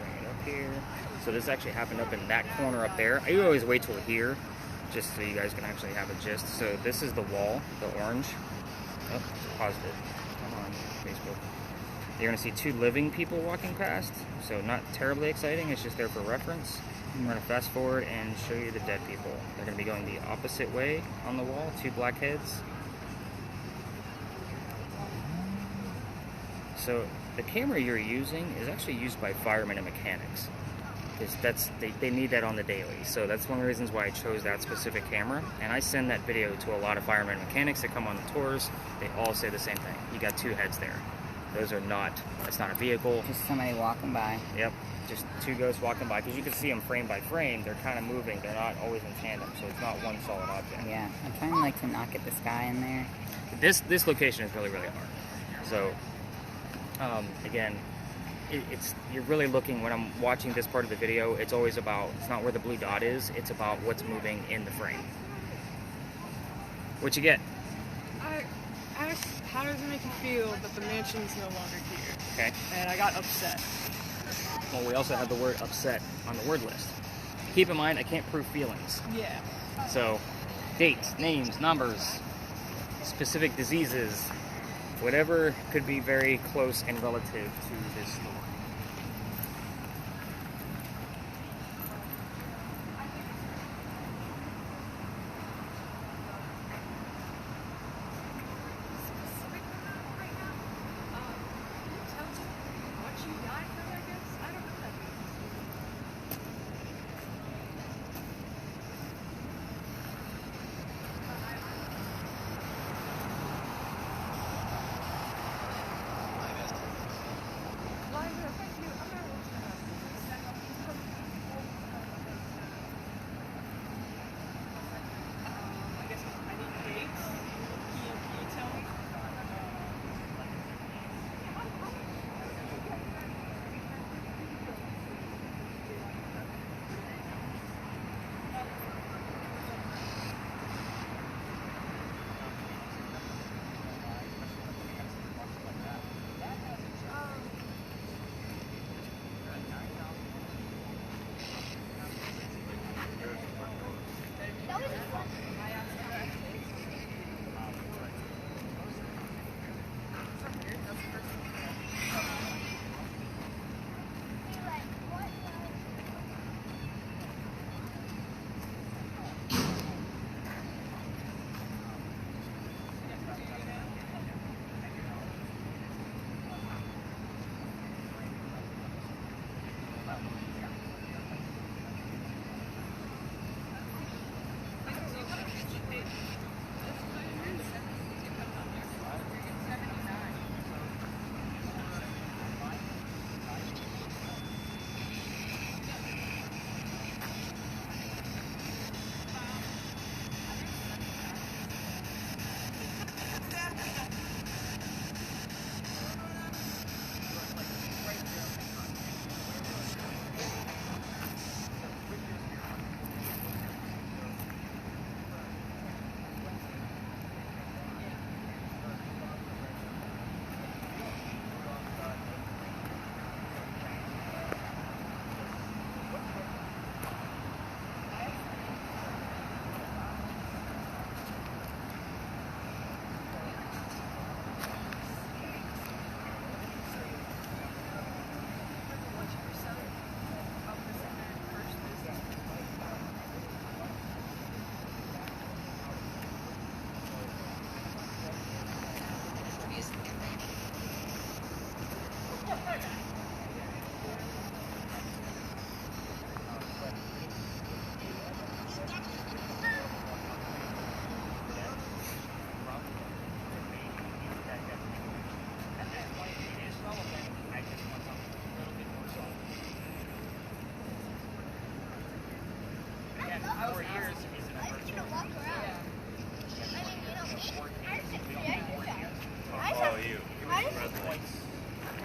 Bring it up here. So this actually happened up in that corner up there. I always wait till here, just so you guys can actually have a gist. So this is the wall, the orange. Oh, it's positive. Come on, Facebook. You're going to see 2 living people walking past, so not terribly exciting. It's just there for reference. I'm going to fast forward and show you the dead people. They're going to be going the opposite way on the wall, 2 black heads. So the camera you're using is actually used by firemen and mechanics. They need that on the daily. So that's one of the reasons why I chose that specific camera. And I send that video to a lot of firemen and mechanics that come on the tours. They all say the same thing. You got 2 heads there. Those are not, that's not a vehicle. Just somebody walking by. Yep, just 2 ghosts walking by. Because you can see them frame by frame. They're kind of moving. They're not always in tandem. So it's not one solid object. Yeah, I'm trying like to not get this guy in there. This location is really, really hard. So, again, you're really looking, when I'm watching this part of the video, it's always about, it's not where the blue dot is, it's about what's moving in the frame. What you get? I asked, how does it make you feel that the mansion's no longer here? Okay. And I got upset. Well, we also have the word upset on the word list. Keep in mind, I can't prove feelings. Yeah. So, dates, names, numbers, specific diseases, whatever could be very close and relative to this story.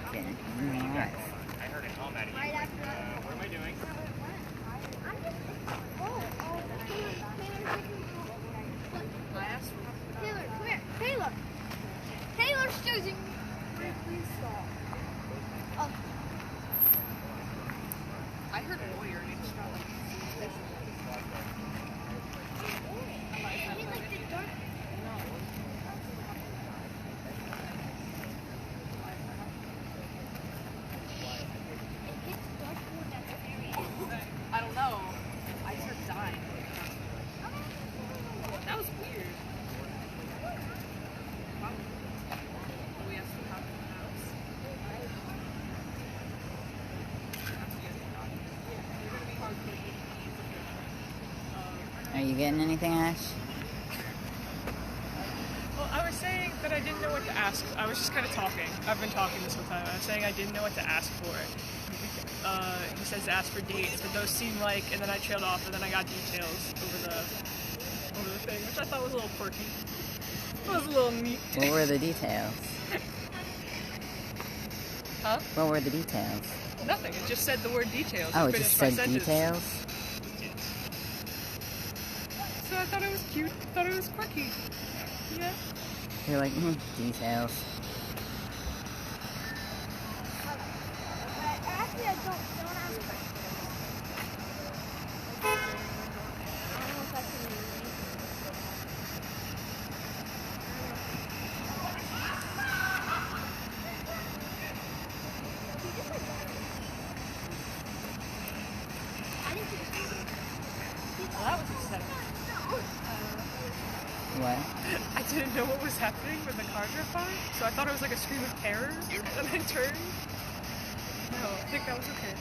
Okay. I heard it hum at you. Right after. What am I doing? I'm just. Oh, I asked for Taylor, come here. Taylor. Taylor's choosing. Please stop. Oh. I heard a lawyer and he just got like. He like the dark. It gets dark when that's very end. I don't know. I started dying. That was weird. We asked for help in the house. Are you getting anything, Ash? Well, I was saying that I didn't know what to ask. I was just kind of talking. I've been talking this whole time. I was saying I didn't know what to ask for. He says to ask for dates, but those seem like, and then I trailed off, and then I got details over the thing, which I thought was a little quirky. It was a little neat. What were the details? Huh? What were the details? Nothing. It just said the word details. Oh, and it just finished my said sentence. details? So I thought it was cute. Thought it was quirky. Yeah. You're like, details. Actually, I don't ask for it. I don't know if that's in the Well, that was exciting. What? I didn't know what was happening when the car drove by, so I thought it was like a scream of terror, and I turned. No, I think that was okay.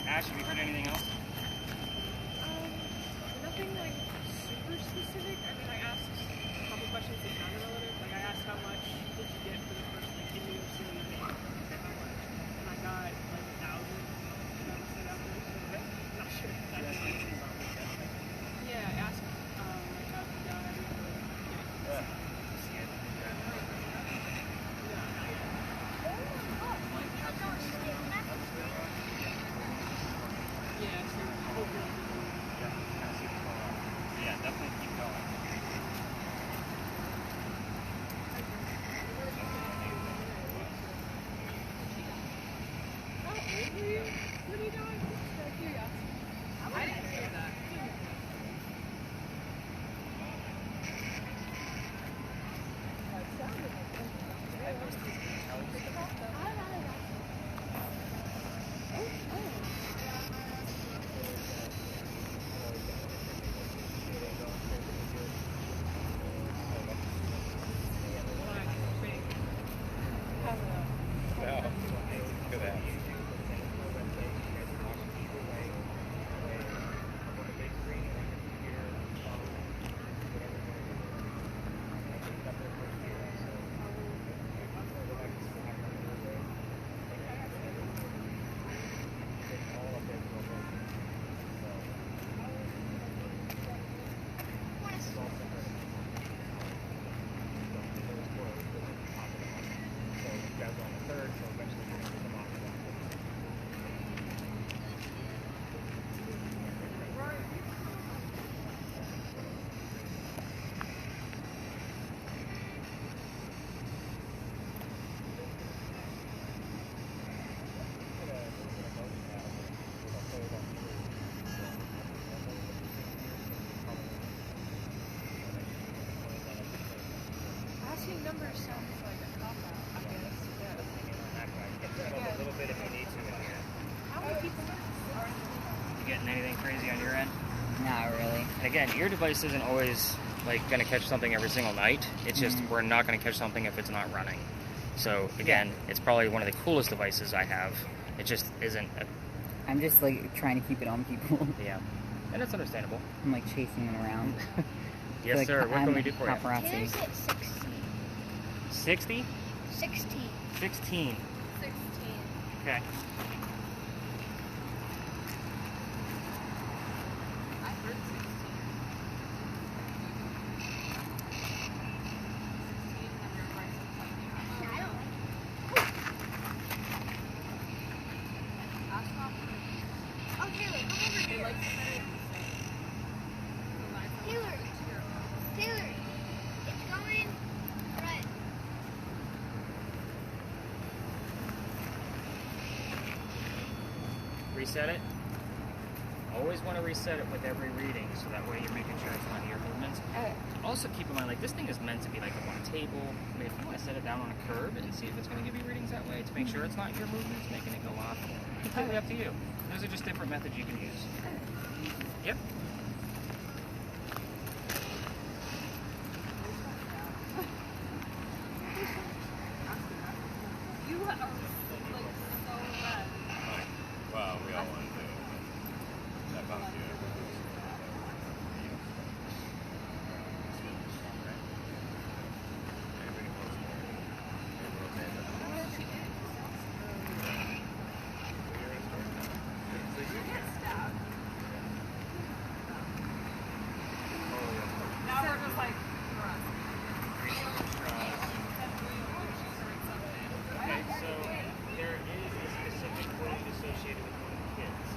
Ash, have you heard anything else? Nothing like super specific. I mean, I asked a couple questions that sounded relative. Like I asked how much did you get for the first like Indio series, and I got like 1,000. And I said after, not sure. Yeah, I asked like how you got yeah, so hopefully. Yeah, definitely keep going. How old were you? What are you doing? Just out of curiosity. I didn't hear that. No. Good ass. Asking numbers sounds like a cop-out, I guess. A little bit if you need to. How many people are You getting anything crazy on your end? Not really. And again, your device isn't always like going to catch something every single night. It's just we're not going to catch something if it's not running. So again, it's probably one of the coolest devices I have. It just isn't. I'm just like trying to keep it on people. Yeah, and it's understandable. I'm like chasing them around. Yes, Like, sir. What I'm can we do for you? paparazzi. Taylor's at 16. 60? 16. 16. 16. Okay. I heard 16. 16 when you're right sometimes. I don't Ask off. Oh, Taylor, come over They here. like to say it. Taylor. Taylor. It's going red. Reset it. Always want to reset it with every reading, so that way you're making sure it's not ear movements. Also, keep in mind, like, this thing is meant to be like up on a table. I mean, if you want to set it down on a curb and see if it's going to give you readings that way to make sure it's not ear movements making it go off, completely up to you. Those are just different methods you can use. Yep. You are like so red. Well, we all want to. That bounce you. Now we're just like, Okay, so there is a specific weight associated with kids.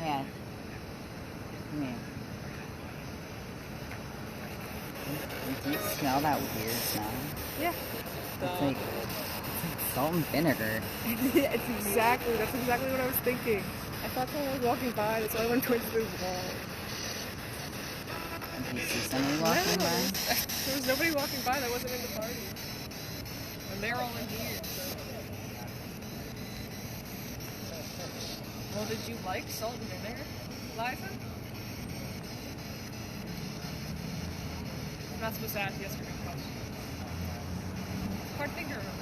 Yeah. Come here. Do you smell that weird smell? Yeah. It's like salt and vinegar. That's exactly what I was thinking. I thought someone was walking by, that's why I went towards the wall. Did you see somebody walking No. by? There was nobody walking by that wasn't in the party. And they're all in here, so. Well, did you like salt and vinegar, Liza? I'm not supposed to ask yes or no questions. Hard thing to remember.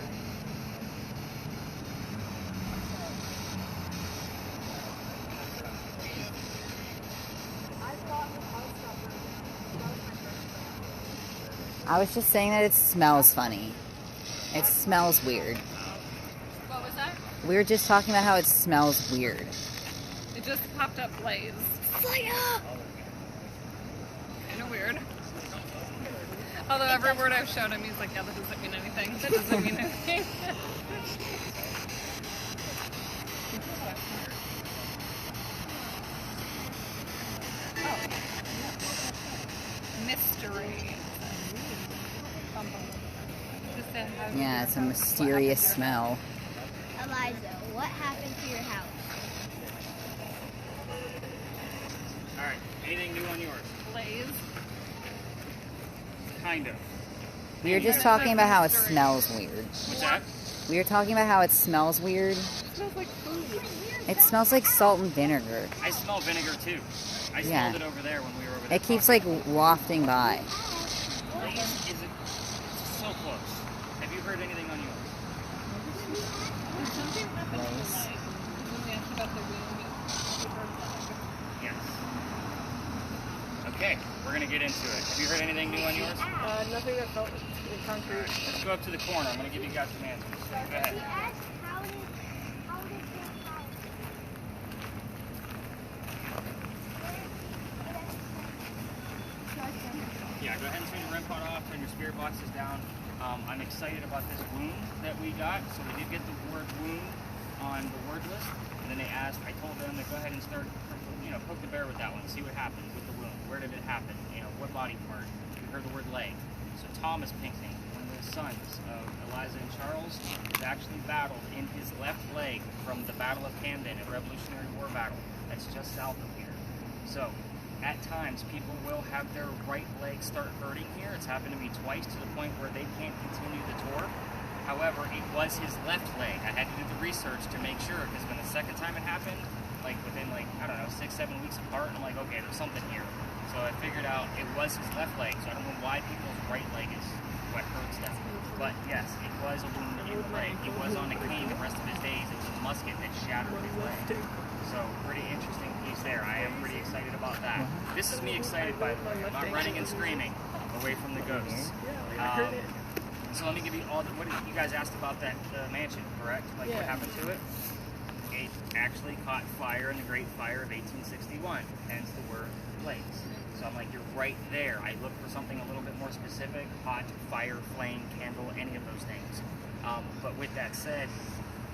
I was just saying that it smells funny. It smells weird. What was that? We were just talking about how it smells weird. It just popped up Blaze. Fire! Kind of weird. Although every word I've shown him, he's like, yeah, that doesn't mean anything. That doesn't mean anything. Mystery. Yeah, it's a mysterious smell. Eliza, what happened to your house? Alright, anything new on yours? Blaze. Kind of. We were just talking about how it smells weird. What's that? We were talking about how it smells weird. It smells like food. It smells like salt and vinegar. I smell vinegar too. I Yeah. smelled it over there when we were over there. It keeps like wafting by. Blaze is it's so close. Have you heard anything on yours? Yes. Okay, we're gonna get into it. Have you heard anything new on yours? Nothing that felt concrete. Alright, let's go up to the corner. I'm gonna give you guys some answers. Go ahead. He asked, how did your house? Yeah, go ahead and turn your REM pod off, turn your spirit boxes down. I'm excited about this wound that we got. So we did get the word wound on the word list. And then they asked, I told them to go ahead and start, poke the bear with that one, see what happened with the wound. Where did it happen? What body part? We heard the word leg. So Thomas Pinckney, one of the sons of Eliza and Charles, was actually battled in his left leg from the Battle of Camden, a Revolutionary War battle that's just south of here. So at times, people will have their right leg start hurting here. It's happened to me twice to the point where they can't continue the tour. However, it was his left leg. I had to do the research to make sure, because when the second time it happened, within 6-7 weeks apart, I'm like, okay, there's something here. So I figured out it was his left leg. So I don't know why people's right leg is what hurts them. But yes, it was a wound in the leg. He was on a cane the rest of his days. It was a musket that shattered his leg. So pretty interesting piece there. I am pretty excited about that. This is me excited, by the way. I'm not running and screaming away from the ghosts. So let me give you all the, what did you guys asked about that mansion, correct? What happened to it? It actually caught fire in the Great Fire of 1861, hence the word blaze. So I'm like, you're right there. I looked for something a little bit more specific, hot, fire, flame, candle, any of those things. But with that said,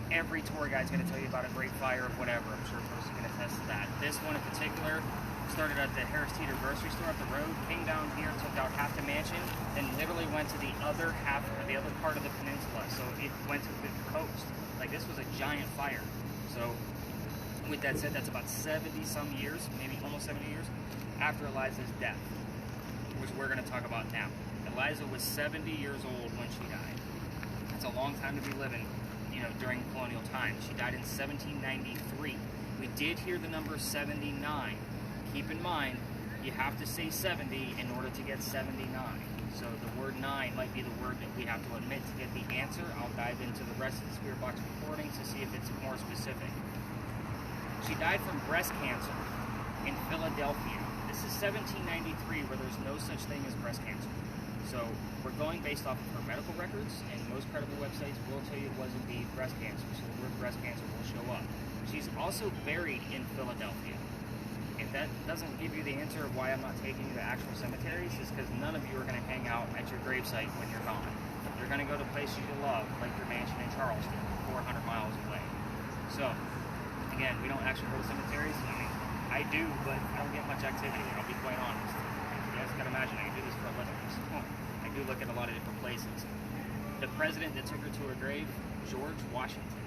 every tour guide's going to tell you about a great fire of whatever. I'm sure Percy can attest to that. This one in particular started at the Harris Teeter grocery store up the road, came down here, took out half the mansion, and literally went to the other half, or the other part of the peninsula. So it went to the coast. Like, this was a giant fire. So with that said, that's about 70-some years, maybe almost 70 years, after Eliza's death, which we're going to talk about now. Eliza was 70 years old when she died. That's a long time to be living, during colonial times. She died in 1793. We did hear the number 79. Keep in mind, you have to say 70 in order to get 79. So the word 9 might be the word that we have to admit to get the answer. I'll dive into the rest of the Spirit Box recordings to see if it's more specific. She died from breast cancer in Philadelphia. This is 1793, where there's no such thing as breast cancer. So we're going based off of her medical records, and most credible websites will tell you it was indeed breast cancer, so the word breast cancer will show up. She's also buried in Philadelphia. If that doesn't give you the answer of why I'm not taking you to actual cemeteries, is because none of you are going to hang out at your gravesite when you're gone. You're going to go to places you love, like your mansion in Charleston, 400 miles away. So, again, we don't actually go to cemeteries. I mean, I do, but I don't get much activity. I'll be quite honest. You guys can imagine I do this for a living. So I do look at a lot of different places. The president that took her to her grave, George Washington.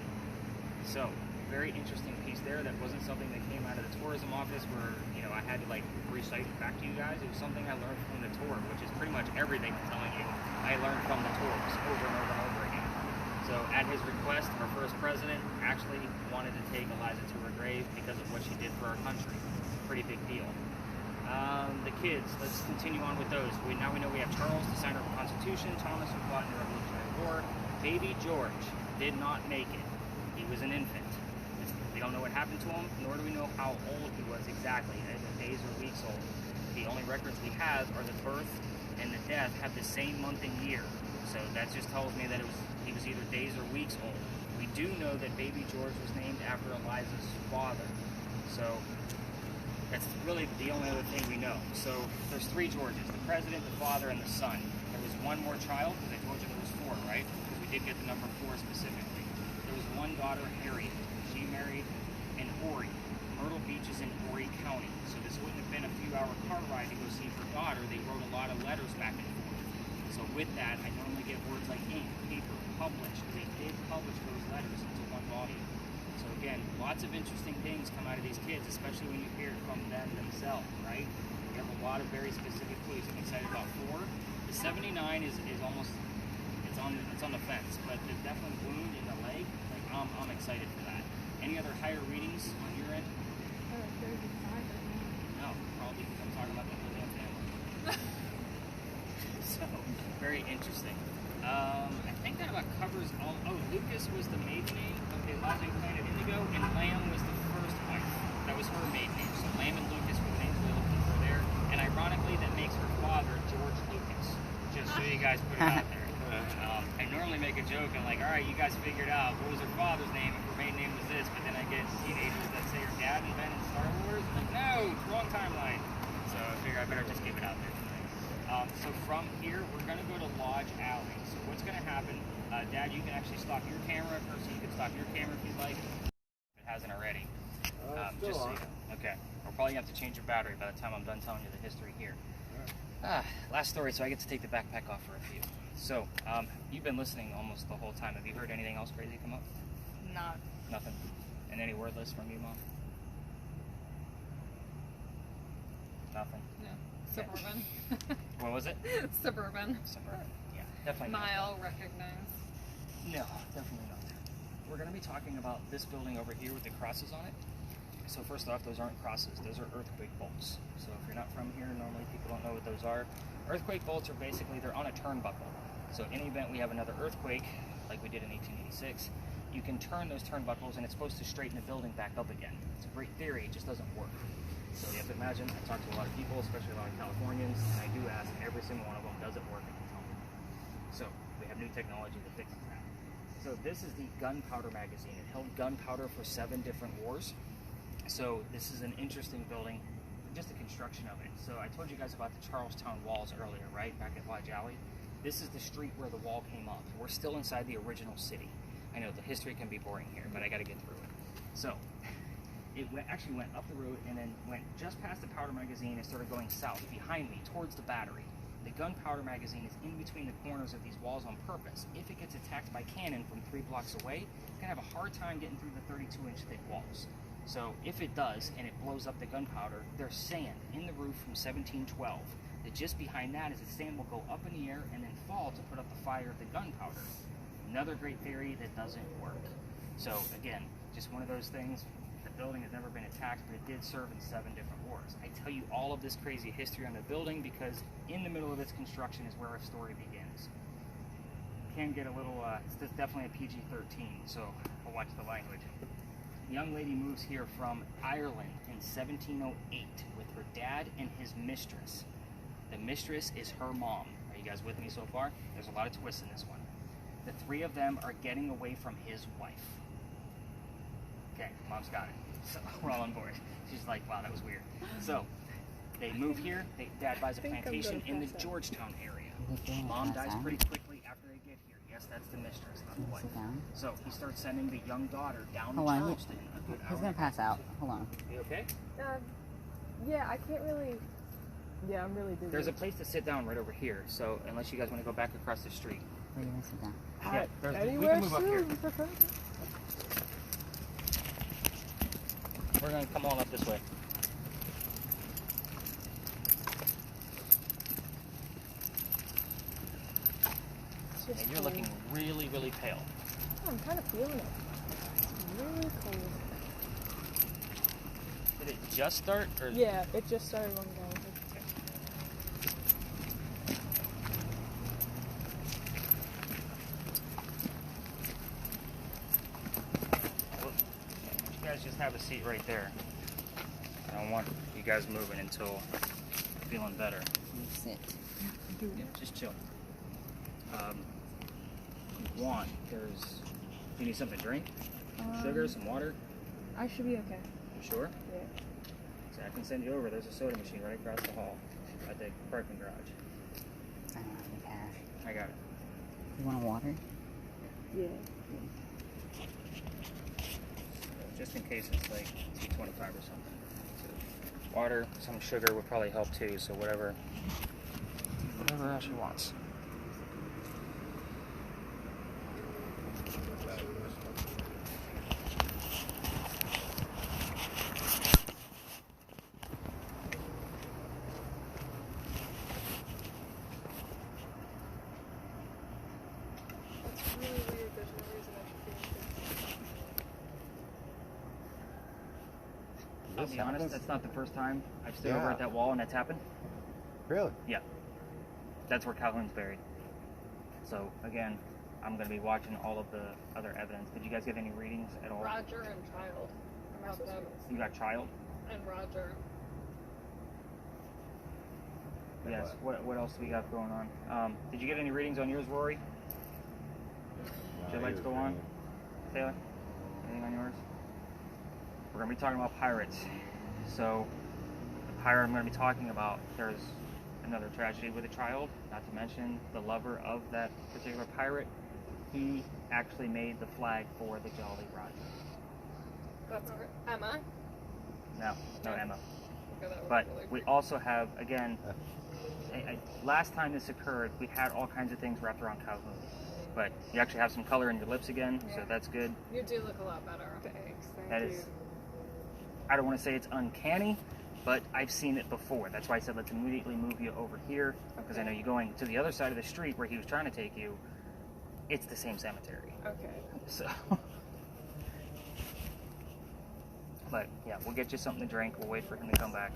So, very interesting piece there. That wasn't something that came out of the tourism office where, you know, I had to like recite it back to you guys. It was something I learned from the tour, which is pretty much everything I'm telling you. I learned from the tours over and over and over again. So at his request, our first president actually wanted to take Eliza to her grave because of what she did for our country. Pretty big deal. The kids, let's continue on with those. Now we know we have Charles, the signer of the Constitution, Thomas, who fought in the Revolutionary War. Baby George did not make it. He was an infant. We don't know what happened to him, nor do we know how old he was exactly, either days or weeks old. The only records we have are the birth and the death have the same month and year. So that just tells me that he was either days or weeks old. We do know that baby George was named after Eliza's father. So that's really the only other thing we know. So there's 3 Georges, the president, the father, and the son. There was one more child, because I told you there was 4, right? Because we did get the number 4 specifically. There was one daughter, Harriet. She married in Horry. Myrtle Beach is in Horry County. So this wouldn't have been a few-hour car ride to go see her daughter. They wrote a lot of letters back and forth. So with that, I normally get words like ink, paper, published. They did publish those letters into one volume. So again, lots of interesting things come out of these kids, especially when you hear it from them themselves, right? We have a lot of very specific clues. I'm excited about 4. The 79 is almost, it's on the fence, but there's definitely wound in the leg. Like I'm excited for that. Any other higher readings on your end? No, probably because I'm talking about the whole damn family. So, very interesting. I think that about covers all. Oh, Lucas was the maiden name of the Eliza who planted Indigo, and Lamb was the first wife. That was her maiden name. So Lamb and Lucas were the names we were looking for there. And ironically, that makes her father George Lucas. Just so you guys put it out there. I normally make a joke and like, all right, you guys figured out what was her father's name if her maiden name was this, but then I get teenagers that say her dad and Ben in Star Wars. I'm like, no, it's wrong timeline. So I figure I better just give it out there. So from here, we're going to go to Lodge Alley. So what's going to happen, Dad, you can actually stop your camera, Percy, you can stop your camera if you'd like. If it hasn't already. Just so you know. Okay. We'll probably have to change your battery by the time I'm done telling you the history here. Last story, so I get to take the backpack off for a few. So, you've been listening almost the whole time. Have you heard anything else crazy come up? Nothing. And any wordless from you, Mom? Nothing. Yeah. Suburban. What was it? Suburban. Suburban. Yeah, definitely. Mile recognized. No, definitely not. We're going to be talking about this building over here with the crosses on it. So first off, those aren't crosses. Those are earthquake bolts. So if you're not from here, normally people don't know what those are. Earthquake bolts are basically, they're on a turnbuckle. So in the event we have another earthquake, like we did in 1886, you can turn those turnbuckles and it's supposed to straighten the building back up again. It's a great theory, it just doesn't work. So you have to imagine, I talk to a lot of people, especially a lot of Californians, and I do ask every single one of them, does it work? And they tell me. So we have new technology that fixes that. So this is the gunpowder magazine. It held gunpowder for 7 different wars. So this is an interesting building, just the construction of it. So I told you guys about the Charlestown walls earlier, right? Back at Lodge Alley. This is the street where the wall came up. We're still inside the original city. I know the history can be boring here, but I got to get through it. So it actually went up the road and then went just past the powder magazine and started going south behind me towards the battery. The gunpowder magazine is in between the corners of these walls on purpose. If it gets attacked by cannon from 3 blocks away, it's going to have a hard time getting through the 32-inch thick walls. So if it does and it blows up the gunpowder, there's sand in the roof from 1712. That just behind that is the sand will go up in the air and then fall to put up the fire of the gunpowder. Another great theory that doesn't work. So again, just one of those things. The building has never been attacked, but it did serve in 7 different wars. I tell you all of this crazy history on the building because in the middle of its construction is where our story begins. Can get a little, it's definitely a PG-13, so I'll watch the language. The young lady moves here from Ireland in 1708 with her dad and his mistress. The mistress is her mom. Are you guys with me so far? There's a lot of twists in this one. The 3 of them are getting away from his wife. Okay, Mom's got it. So we're all on board. She's like, wow, that was weird. So they move here. Dad buys a plantation in the Georgetown area. Mom dies pretty quickly after they get here. Yes, that's the mistress, not the wife. So he starts sending the young daughter down to Charleston. He's gonna pass out. Hold on. You okay? Yeah, I can't really. Yeah, I'm really busy. There's a place to sit down right over here. So unless you guys want to go back across the street. Where do you sit down? Yeah, we Anywhere can move up here. soon. We're gonna come on up this way. It's just And you're cold. looking really, really pale. Oh, I'm kind of feeling it. It's really cold. Did it just start? Or? Yeah, it just started going down. Well, you guys just have a seat right there. I don't want you guys moving until feeling better. You sit. Yeah, just chill. You want, you need something to drink? Sugar, some water? I should be okay. You sure? Yeah. So I can send you over. There's a soda machine right across the hall at the parking garage. I don't have any cash. I got it. You want a water? Yeah. Just in case it's like $2.25 or something. So water, some sugar would probably help too. So whatever else she wants. That's really weird. There's no reason I should be in I'll be honest, that's not the first time I've stood over Yeah. at that wall and that's happened. Really? Yeah. That's where Calhoun's buried. So again, I'm going to be watching all of the other evidence. Did you guys get any readings at all? Roger and Child. About them. You got child? And Roger. Yes. What else do we got going on? Did you get any readings on yours, Rory? Would you like to go on? Taylor? Anything on yours? We're going to be talking about pirates. So, the pirate I'm going to be talking about, there's another tragedy with a child, not to mention the lover of that particular pirate. He actually made the flag for the Jolly Roger. That's her. Emma. No, Emma. Okay, that was But really we also have, again, last time this occurred, we had all kinds of things wrapped around Calhoun. But you actually have some color in your lips again, so Yeah. that's good. You do look a lot better. Thanks. Thank That you. is, I don't want to say it's uncanny, but I've seen it before. That's why I said let's immediately move you over here, because I know you're going to the other side of the street where he was trying to take you. It's the same cemetery. Okay. So, but yeah, we'll get you something to drink. We'll wait for him to come back.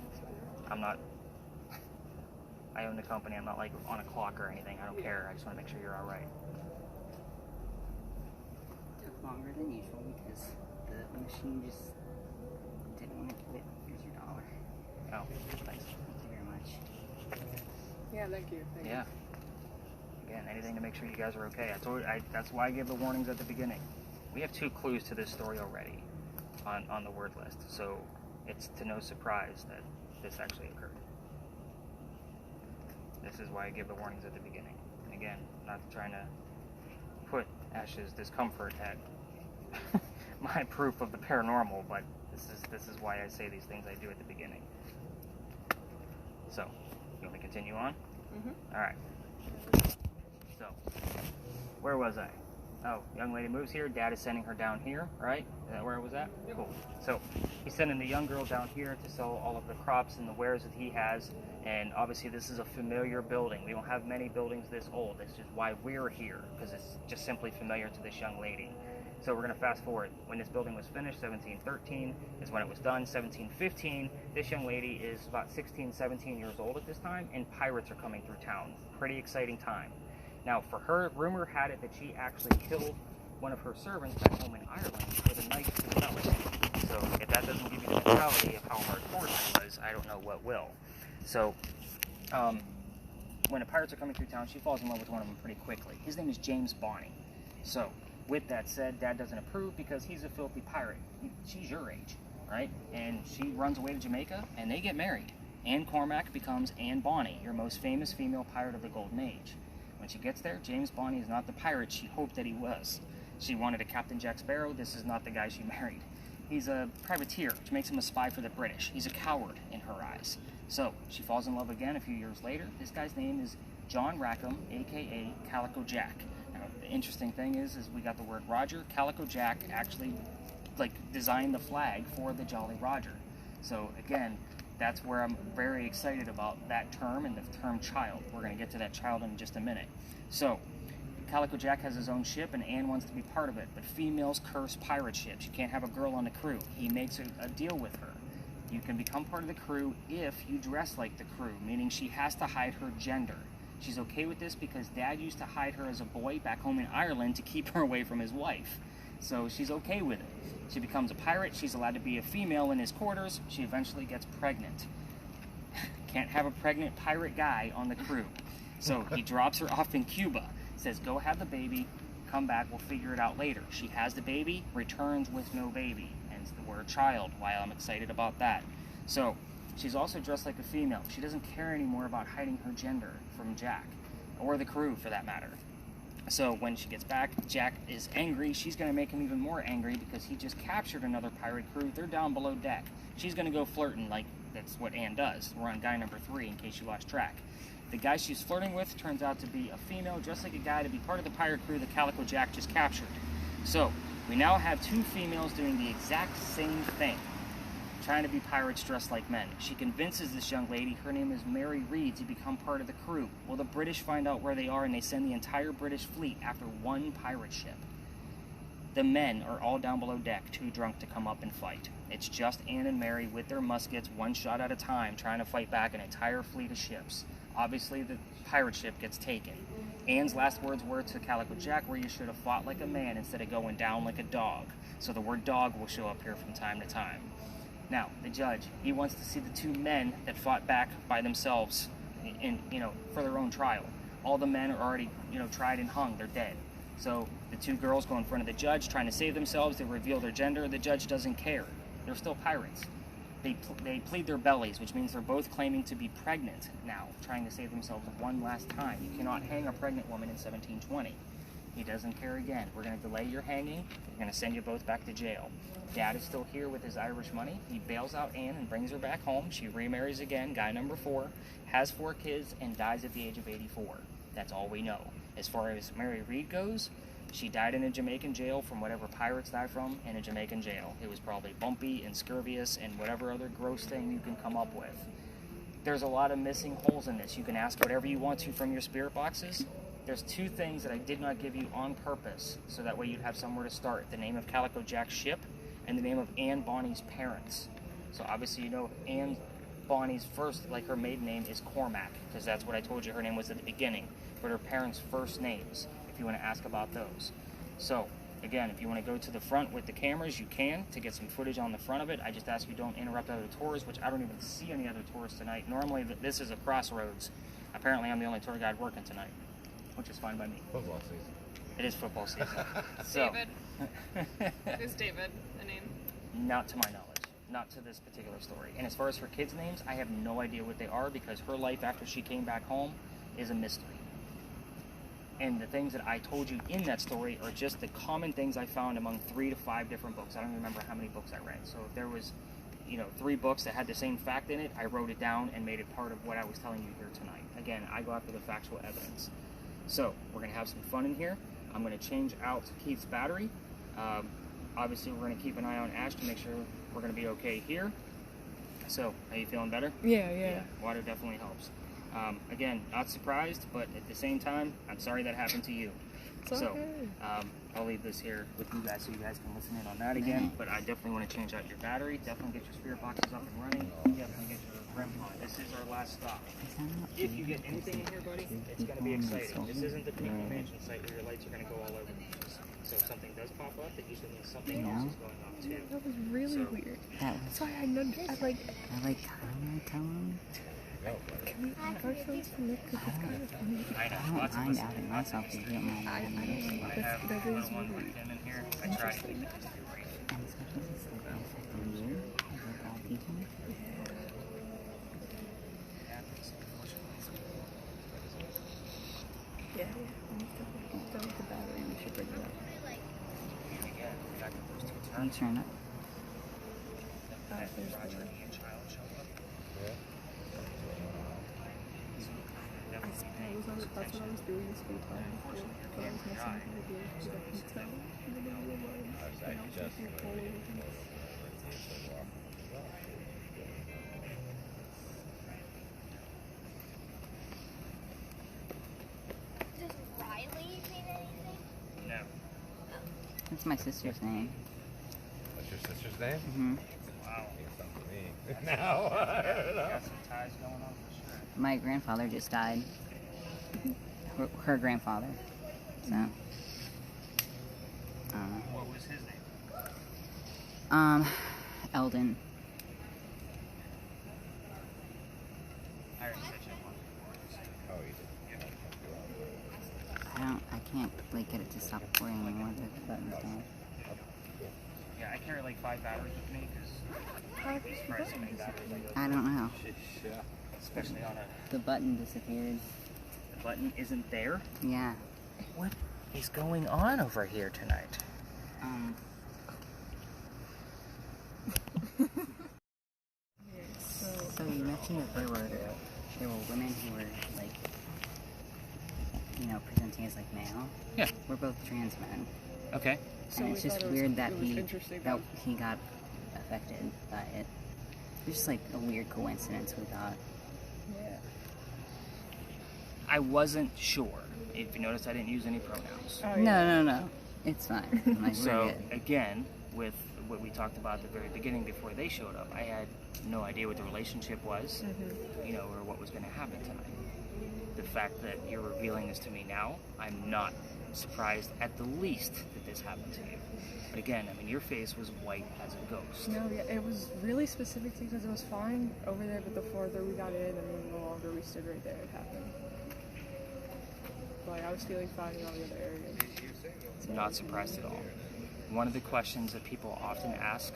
I own the company. I'm not like on a clock or anything. I don't care. I just want to make sure you're all right. Took longer than usual because the machine just didn't want to quit. Here's your $1. Oh, thanks. Thank you very much. Yeah, thank you. Thank Yeah. Again, anything to make sure you guys are okay. That's why I gave the warnings at the beginning. We have 2 clues to this story already on the word list, so it's to no surprise that this actually occurred. This is why I give the warnings at the beginning. And again, not trying to put Ash's discomfort at my proof of the paranormal, but this is why I say these things I do at the beginning. So, you want me to continue on? Mm-hmm. All right. So, where was I? Oh, young lady moves here. Dad is sending her down here, right? Is that where it was at? Cool. So, he's sending the young girl down here to sell all of the crops and the wares that he has. And obviously, this is a familiar building. We don't have many buildings this old. That's just why we're here, because it's just simply familiar to this young lady. So we're going to fast forward. When this building was finished, 1713 is when it was done. 1715, this young lady is about 16, 17 years old at this time, and pirates are coming through town. Pretty exciting time. Now, for her, rumor had it that she actually killed one of her servants back home in Ireland with a knife to the belly. So if that doesn't give you the mentality of how hardcore that was, I don't know what will. So when the pirates are coming through town, she falls in love with one of them pretty quickly. His name is James Bonny. So with that said, Dad doesn't approve because he's a filthy pirate. She's your age, right? And she runs away to Jamaica, and they get married. Anne Cormac becomes Anne Bonny, your most famous female pirate of the Golden Age. When she gets there, James Bonny is not the pirate she hoped that he was. She wanted a Captain Jack Sparrow. This is not the guy she married. He's a privateer, which makes him a spy for the British. He's a coward in her eyes. So she falls in love again a few years later. This guy's name is John Rackham, aka Calico Jack. Now, the interesting thing is we got the word Roger. Calico Jack actually designed the flag for the Jolly Roger. So again, that's where I'm very excited about that term and the term child. We're going to get to that child in just a minute. So Calico Jack has his own ship, and Anne wants to be part of it, but females curse pirate ships. You can't have a girl on the crew. He makes a deal with her. You can become part of the crew if you dress like the crew, meaning she has to hide her gender. She's okay with this because Dad used to hide her as a boy back home in Ireland to keep her away from his wife. So she's okay with it. She becomes a pirate. She's allowed to be a female in his quarters. She eventually gets pregnant. Can't have a pregnant pirate guy on the crew. So he drops her off in Cuba. Says, go have the baby, come back, we'll figure it out later. She has the baby, returns with no baby, hence the word child, why I'm excited about that. So, she's also dressed like a female. She doesn't care anymore about hiding her gender from Jack, or the crew for that matter. So when she gets back, Jack is angry. She's going to make him even more angry because he just captured another pirate crew. They're down below deck. She's going to go flirting like that's what Anne does. We're on guy number 3 in case you lost track. The guy she's flirting with turns out to be a female, just like a guy, to be part of the pirate crew that Calico Jack just captured. So, we now have 2 females doing the exact same thing, trying to be pirates dressed like men. She convinces this young lady, her name is Mary Reed, to become part of the crew. Well, the British find out where they are, and they send the entire British fleet after one pirate ship. The men are all down below deck, too drunk to come up and fight. It's just Anne and Mary with their muskets, one shot at a time, trying to fight back an entire fleet of ships. Obviously, the pirate ship gets taken. Anne's last words were to Calico Jack, where you should have fought like a man instead of going down like a dog. So the word dog will show up here from time to time. Now, the judge, he wants to see the 2 men that fought back by themselves for their own trial. All the men are already, tried and hung. They're dead. So the 2 girls go in front of the judge trying to save themselves. They reveal their gender. The judge doesn't care. They're still pirates. They plead their bellies, which means they're both claiming to be pregnant now, trying to save themselves one last time. You cannot hang a pregnant woman in 1720. He doesn't care again. We're going to delay your hanging. We're going to send you both back to jail. Dad is still here with his Irish money. He bails out Anne and brings her back home. She remarries again, guy number 4, has 4 kids, and dies at the age of 84. That's all we know. As far as Mary Reed goes, she died in a Jamaican jail from whatever pirates die from in a Jamaican jail. It was probably bumpy and scurvious and whatever other gross thing you can come up with. There's a lot of missing holes in this. You can ask whatever you want to from your spirit boxes. There's 2 things that I did not give you on purpose, so that way you'd have somewhere to start. The name of Calico Jack's ship and the name of Anne Bonny's parents. So obviously Anne Bonny's first, her maiden name is Cormac, because that's what I told you her name was at the beginning, but her parents' first names, if you want to ask about those. So, again, if you want to go to the front with the cameras, you can, to get some footage on the front of it. I just ask you don't interrupt other tours, which I don't even see any other tours tonight. Normally, this is a crossroads. Apparently, I'm the only tour guide working tonight, which is fine by me. Football season. It is football season. So, David. Is David a name? Not to my knowledge. Not to this particular story. And as far as her kids' names, I have no idea what they are, because her life after she came back home is a mystery. And the things that I told you in that story are just the common things I found among 3 to 5 different books. I don't remember how many books I read. So if there was, 3 books that had the same fact in it, I wrote it down and made it part of what I was telling you here tonight. Again, I go after the factual evidence. So we're going to have some fun in here. I'm going to change out Keith's battery. Obviously, we're going to keep an eye on Ash to make sure we're going to be okay here. So, are you feeling better? Yeah. Water definitely helps. Again, not surprised, but at the same time, I'm sorry that happened to you. It's so, okay. I'll leave this here with you guys so you guys can listen in on that again. But I definitely want to change out your battery. Definitely get your spirit boxes up and running. Definitely get your REM pod. This is our last stop. If you get anything in here, buddy, it's going to be exciting. This isn't the Pink Mansion site where your lights are going to go all over the place. So if something does pop up, it usually means something else is going on too. That was really weird. That's why I know. I like tell him. Can we add ourselves from this? Because it's kind of funny. I know. I don't Lots of mind us. outing myself if you don't mind outing me. I have That is one-on-one weird. with him in here. I try to keep it brief. And especially since it's like affecting you, with all people. Yeah. I'm done with the battery. We should bring it up. And again, the fact that those 2 Can you turns, turn up? That's what I was doing this whole time before. But I was messing with the video because I can tell in the middle of the lines. And I was making a call over him. Does Riley mean anything? No. That's my sister's name. That's your sister's name? Mm-hmm. Wow. It's something to me. No. Got some ties going on for sure. My grandfather just died. Her grandfather. So. What was his name? Eldon. I already set you up on Oh, you did. I can't like get it to stop recording anymore. The button's down. Yeah, I carry like 5 batteries with me because so many batteries I go I don't know. especially on a The button disappeared. the button isn't there. Yeah. What is going on over here tonight? So you mentioned that there were women who were like, presenting as like male. Yeah. We're both trans men, Okay. So and we it's just thought it was- weird that it was interesting. he got affected by it. It's just like a weird coincidence. We thought. Yeah. I wasn't sure. If you noticed, I didn't use any pronouns. Oh, No. It's fine. Like, we're So good. again, with what we talked about at the very beginning before they showed up, I had no idea what the relationship was, or what was going to happen tonight. The fact that you're revealing this to me now, I'm not surprised at the least that this happened to you. But again, I mean, your face was white as a ghost. No, yeah, it was really specific to because it was fine over there, but the farther we got in and the longer we stood right there, it happened. Like, I was feeling fine in all the other areas. Not surprised at all. One of the questions that people often ask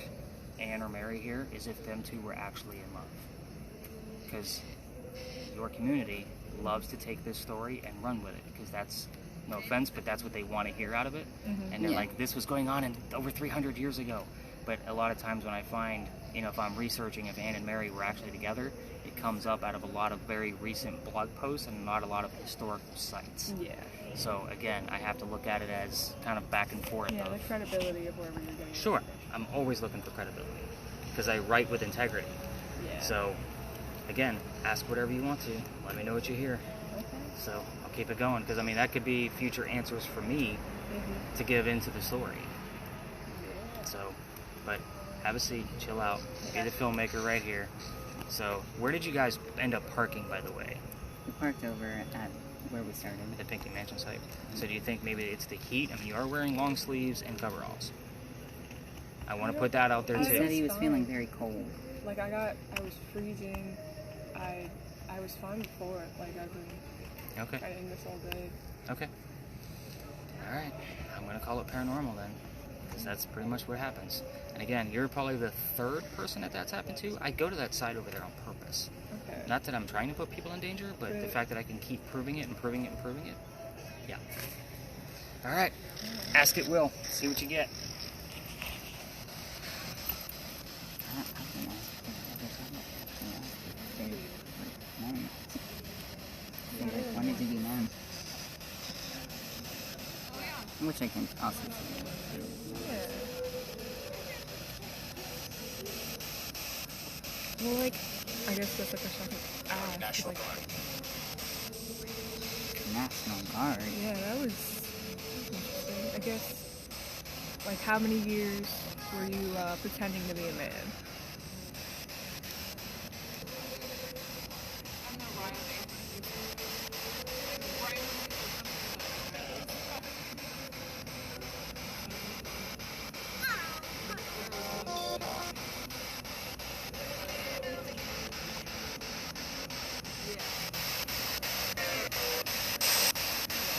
Anne or Mary here is if them two were actually in love. Because your community loves to take this story and run with it, because that's, no offense, but that's what they want to hear out of it. And they're Yeah. like, this was going on in over 300 years ago. But a lot of times when I find, if I'm researching if Anne and Mary were actually together, it comes up out of a lot of very recent blog posts and not a lot of historical sites. Yeah. So again, I have to look at it as kind of back and forth. Yeah, of, the credibility of wherever you're getting it. Sure, I'm always looking for credibility because I write with integrity. Yeah. So again, ask whatever you want to. Let me know what you hear. Okay. So I'll keep it going because I mean that could be future answers for me to give into the story. So, but have a seat, chill out, be the filmmaker right here. So where did you guys end up parking, by the way? We parked over at where we started. At the Pinky Mansion site. So do you think maybe it's the heat? I mean, you are wearing long sleeves and coveralls. I want to put that out there He said too. he was feeling very cold. Like, I was freezing. I was fine before. Like, I've been Okay. fighting this all day. Okay. All right. I'm going to call it paranormal then, because that's pretty much what happens. And again, you're probably the 3rd person that's happened to. I go to that site over there on purpose. Okay. Not that I'm trying to put people in danger, but the Right. fact that I can keep proving it and proving it and proving it. Yeah. All right. Ask it will. See what you get. Wanted to be men. Which I can also see. Well, like, I guess that's like a second ask. Like, National Guard. yeah, that was interesting. I guess, like, how many years were you pretending to be a man?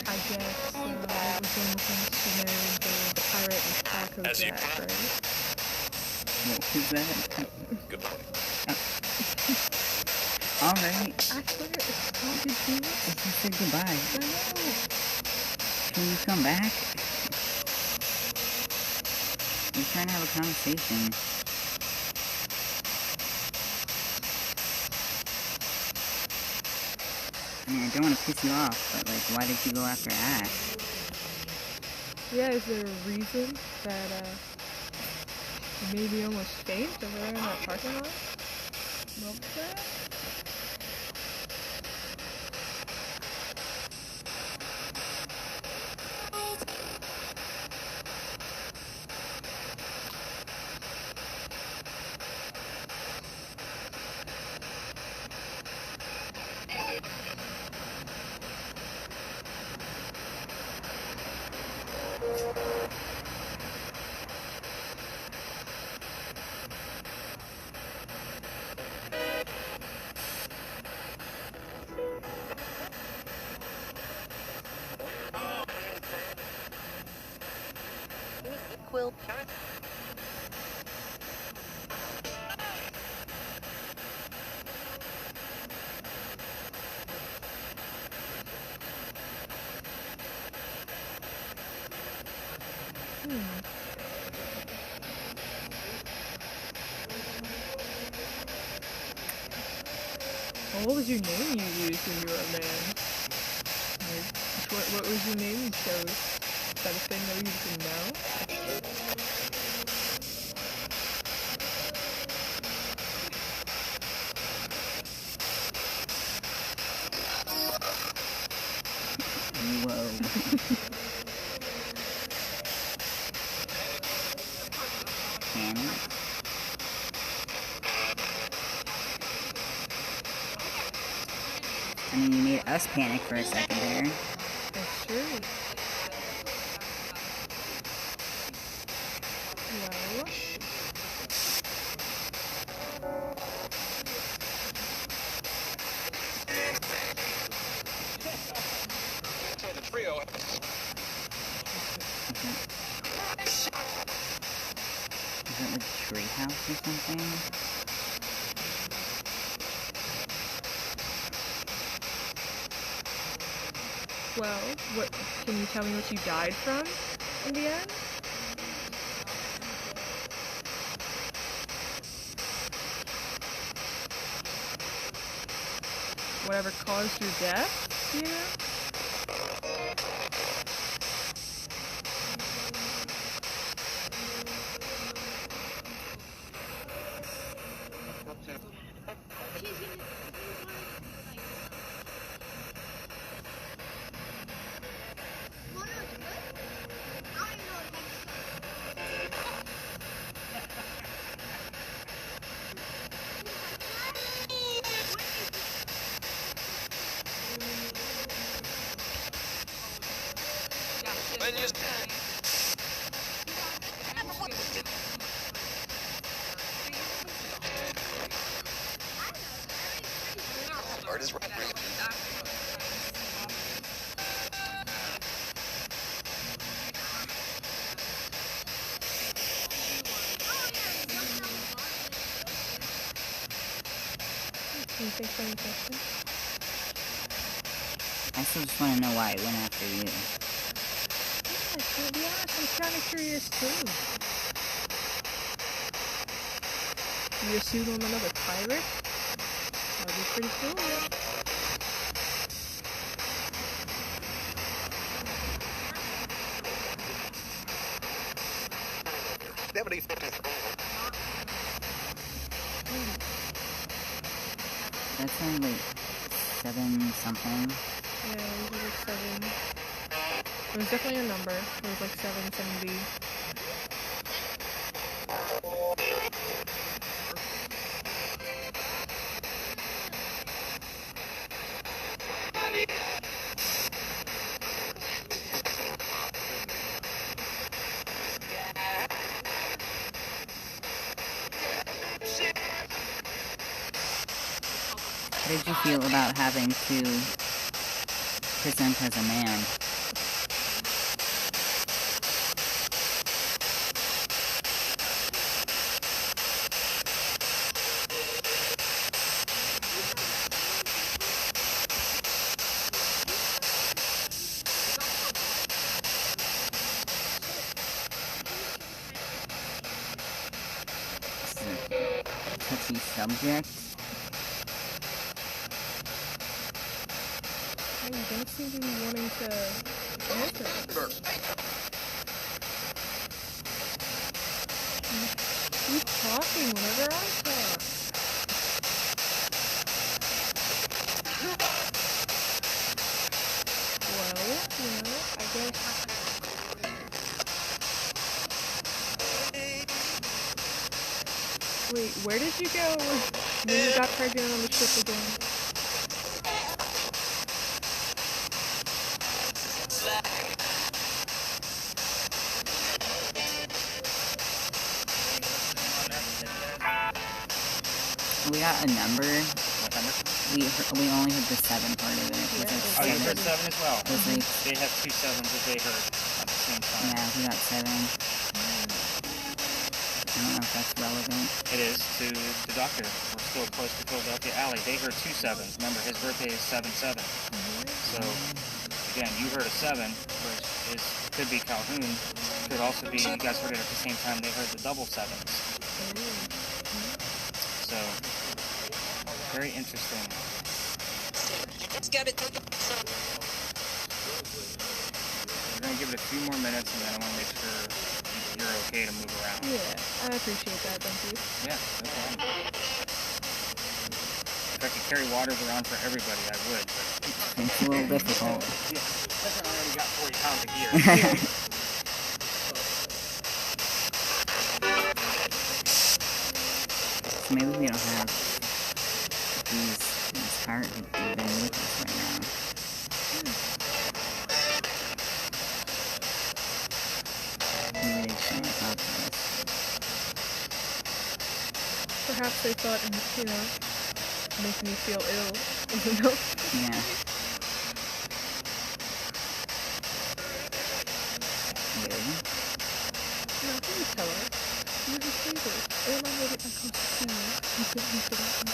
I guess it was when you finished to marry the pirate and Taco Jack, right? What was that? Good morning. Alright. I swear, it's Taco Jack. I just said goodbye. I know. Can you come back? We're trying to have a conversation. don't want to piss you off, but like, why did you go after Ash? Yeah, is there a reason that you made me almost faint over there in that parking lot? What was that? Quill. What was your name you used when you were a man? Like, what was your name you chose? Is that a thing that we can know? Whoa. Panic? I mean, you made us panic for a second there. That's true. Well, Is that like a treehouse or something? well, what, can you tell me what you died from in the end? Whatever caused your death, you know? Can you think of any questions? I still just want to know why it went after you. Yeah, to be honest, I'm kind of curious too. You assume I'm another pirate? That'd be pretty cool. That sounded like 7 something. Yeah, it was like 7. It was definitely a number. It was like 770. How did you feel about having to present as a man? This is a touchy subject. not seem to be wanting to answer. Keep talking whenever I talk. Well, I guess. Wait, where did you go when you got pregnant on the ship again? We got a number. What number? We only heard the 7 part of it. It was Oh, like you 7. heard 7 as well. It was like, They have 2 sevens that they heard at the same time. yeah, we got 7. I don't know if that's relevant. It is to the doctor. We're still close to Philadelphia Alley. They heard 2 sevens. Remember, his birthday is 7/7. So, again, you heard a 7, which could be Calhoun. Could also be, you guys heard it at the same time. They heard the double 7s. So, very interesting. We're going to give it a few more minutes, and then I want to make sure you're okay to move around. Yeah, I appreciate that, thank you. Yeah, no problem. If I could carry waters around for everybody, I would. But It's a little difficult. yeah, especially when I already got 40 pounds of gear. So maybe we don't have these heart even with us right now. Maybe they shouldn't talk to us. Perhaps they thought, making me feel ill was enough. Yeah. Really? No, can you tell her? You're his favorite. And I made it my close to see you. You couldn't be forgotten.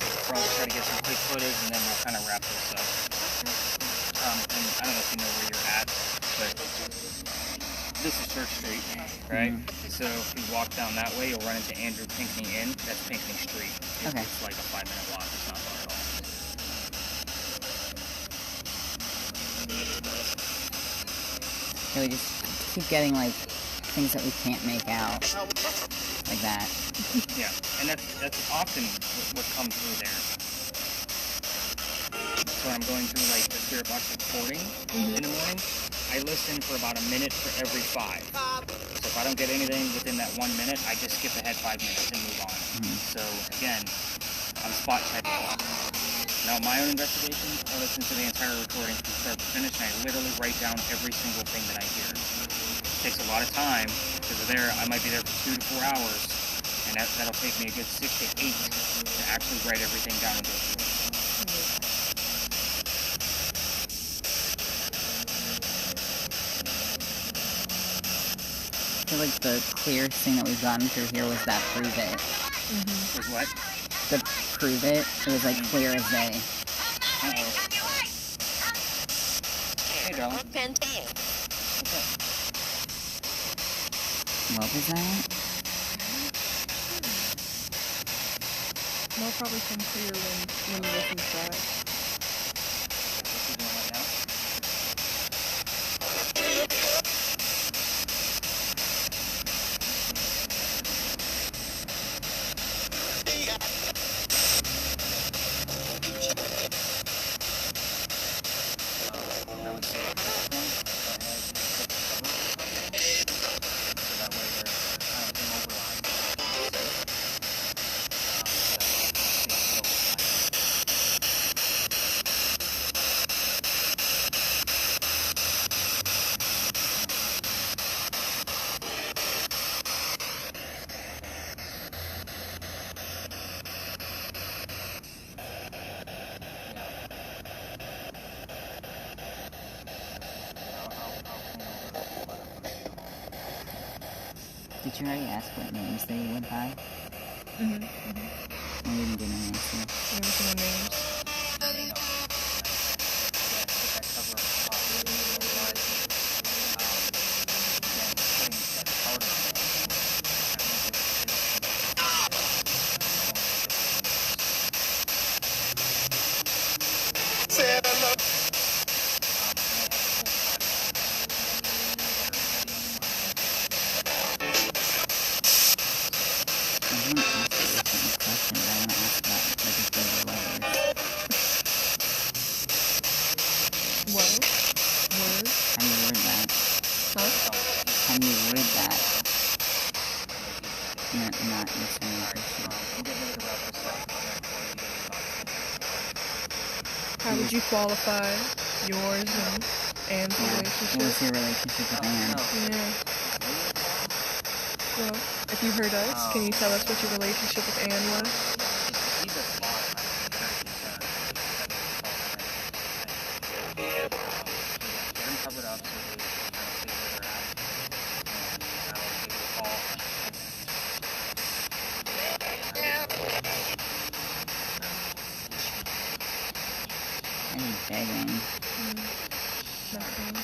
We'll probably try to get some quick footage, and then we'll kind of wrap this up. And I don't know if you know where you're at, but this is Church Street, right? So if you walk down that way, you'll run into Andrew Pinckney Inn. That's Pinckney Street. Okay. It's like a 5-minute walk. It's not far at all. So we just keep getting like things that we can't make out. Like that. Yeah, and that's often what comes through there. So when I'm going through like the spirit box recording in the morning, I listen for about a minute for every 5. So if I don't get anything within that 1 minute, I just skip ahead 5 minutes and move on. So again, I'm spot checking. Now my own investigation, I listen to the entire recording from start to finish, and I literally write down every single thing that I hear. It takes a lot of time, because I might be there for 2 to 4 hours, and that'll take me a good 6 to 8 to actually write everything down and go through it. I feel like the clearest thing that we've gotten through here was that prove it. Was what? The prove it. It was like clear as day. Uh-oh. Hey, darling. What was that? More probably come clear when you listen to that. What's he doing right now? Did you already ask what names they went by? Mm-hmm. I didn't get an answer. Everything in names. can you read that? Not insane. How would you qualify yours and Anne's What relationship? was your relationship with Anne? Yeah. Well, if you heard us, can you tell us what your relationship with Anne was? He's a smart. Get them covered up so they see where they're at. And I'll give you a call. I'm begging. Nothing.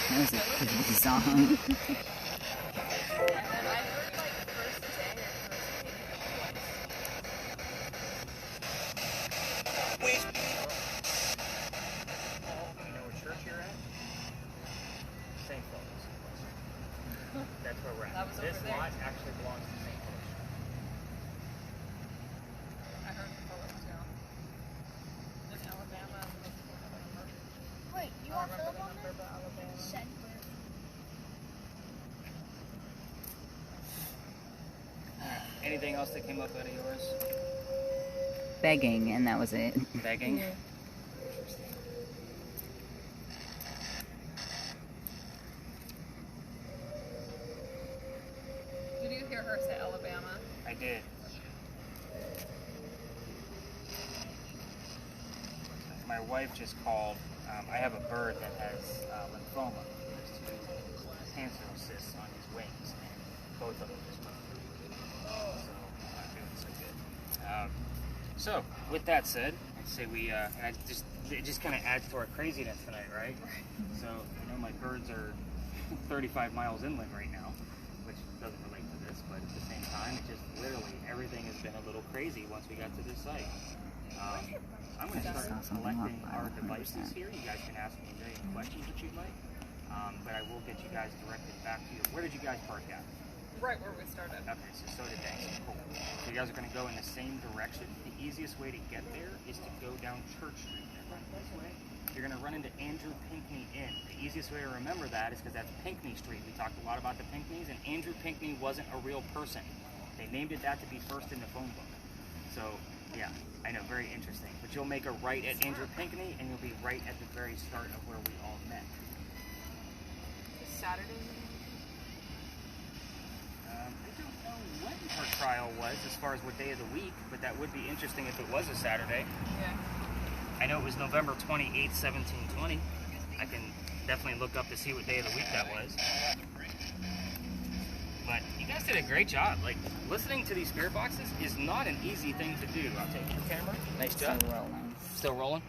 That was a creepy song. You know what church you're at? St. Philip's. That's where we're at. That was This over there. lot actually belongs to St. Philip's. I heard the Phillips too. In Alabama. Wait, you I want don't remember Philip the on number, there? but Alabama. Sedgwick. Anything else that came up out of yours? Begging, and that was it. Begging? Yeah. Did you hear her say Alabama? I did. My wife just called. I have a bird that has lymphoma. There's 2 cancer cysts on his wings, and both of them just went through. So not doing so good. So with that said, I'd say we and it just kind of adds to our craziness tonight, right? So I know my birds are 35 miles inland right now, which doesn't relate to this, but at the same time, it just literally everything has been a little crazy once we got to this site. I'm going to start collecting our devices here. You guys can ask me a million questions that you'd like, but I will get you guys directed back to you. Where did you guys park at? Right where we started. Okay, so did they. So cool. So you guys are going to go in the same direction. The easiest way to get there is to go down Church Street and run this way. You're going to run into Andrew Pinckney Inn. The easiest way to remember that is because that's Pinckney Street. We talked a lot about the Pinckneys, and Andrew Pinckney wasn't a real person. They named it that to be first in the phone book. So, yeah, I know, very interesting. But you'll make a right at Andrew Pinckney, and you'll be right at the very start of where we all met. Saturday. I don't know when her trial was as far as what day of the week, but that would be interesting if it was a Saturday. Yeah. I know it was November 28th, 1720. I can definitely look up to see what day of the week that was. But you guys did a great job. Like, listening to these spirit boxes is not an easy thing to do. I'll take your camera. Nice job. Still rolling. Still rolling?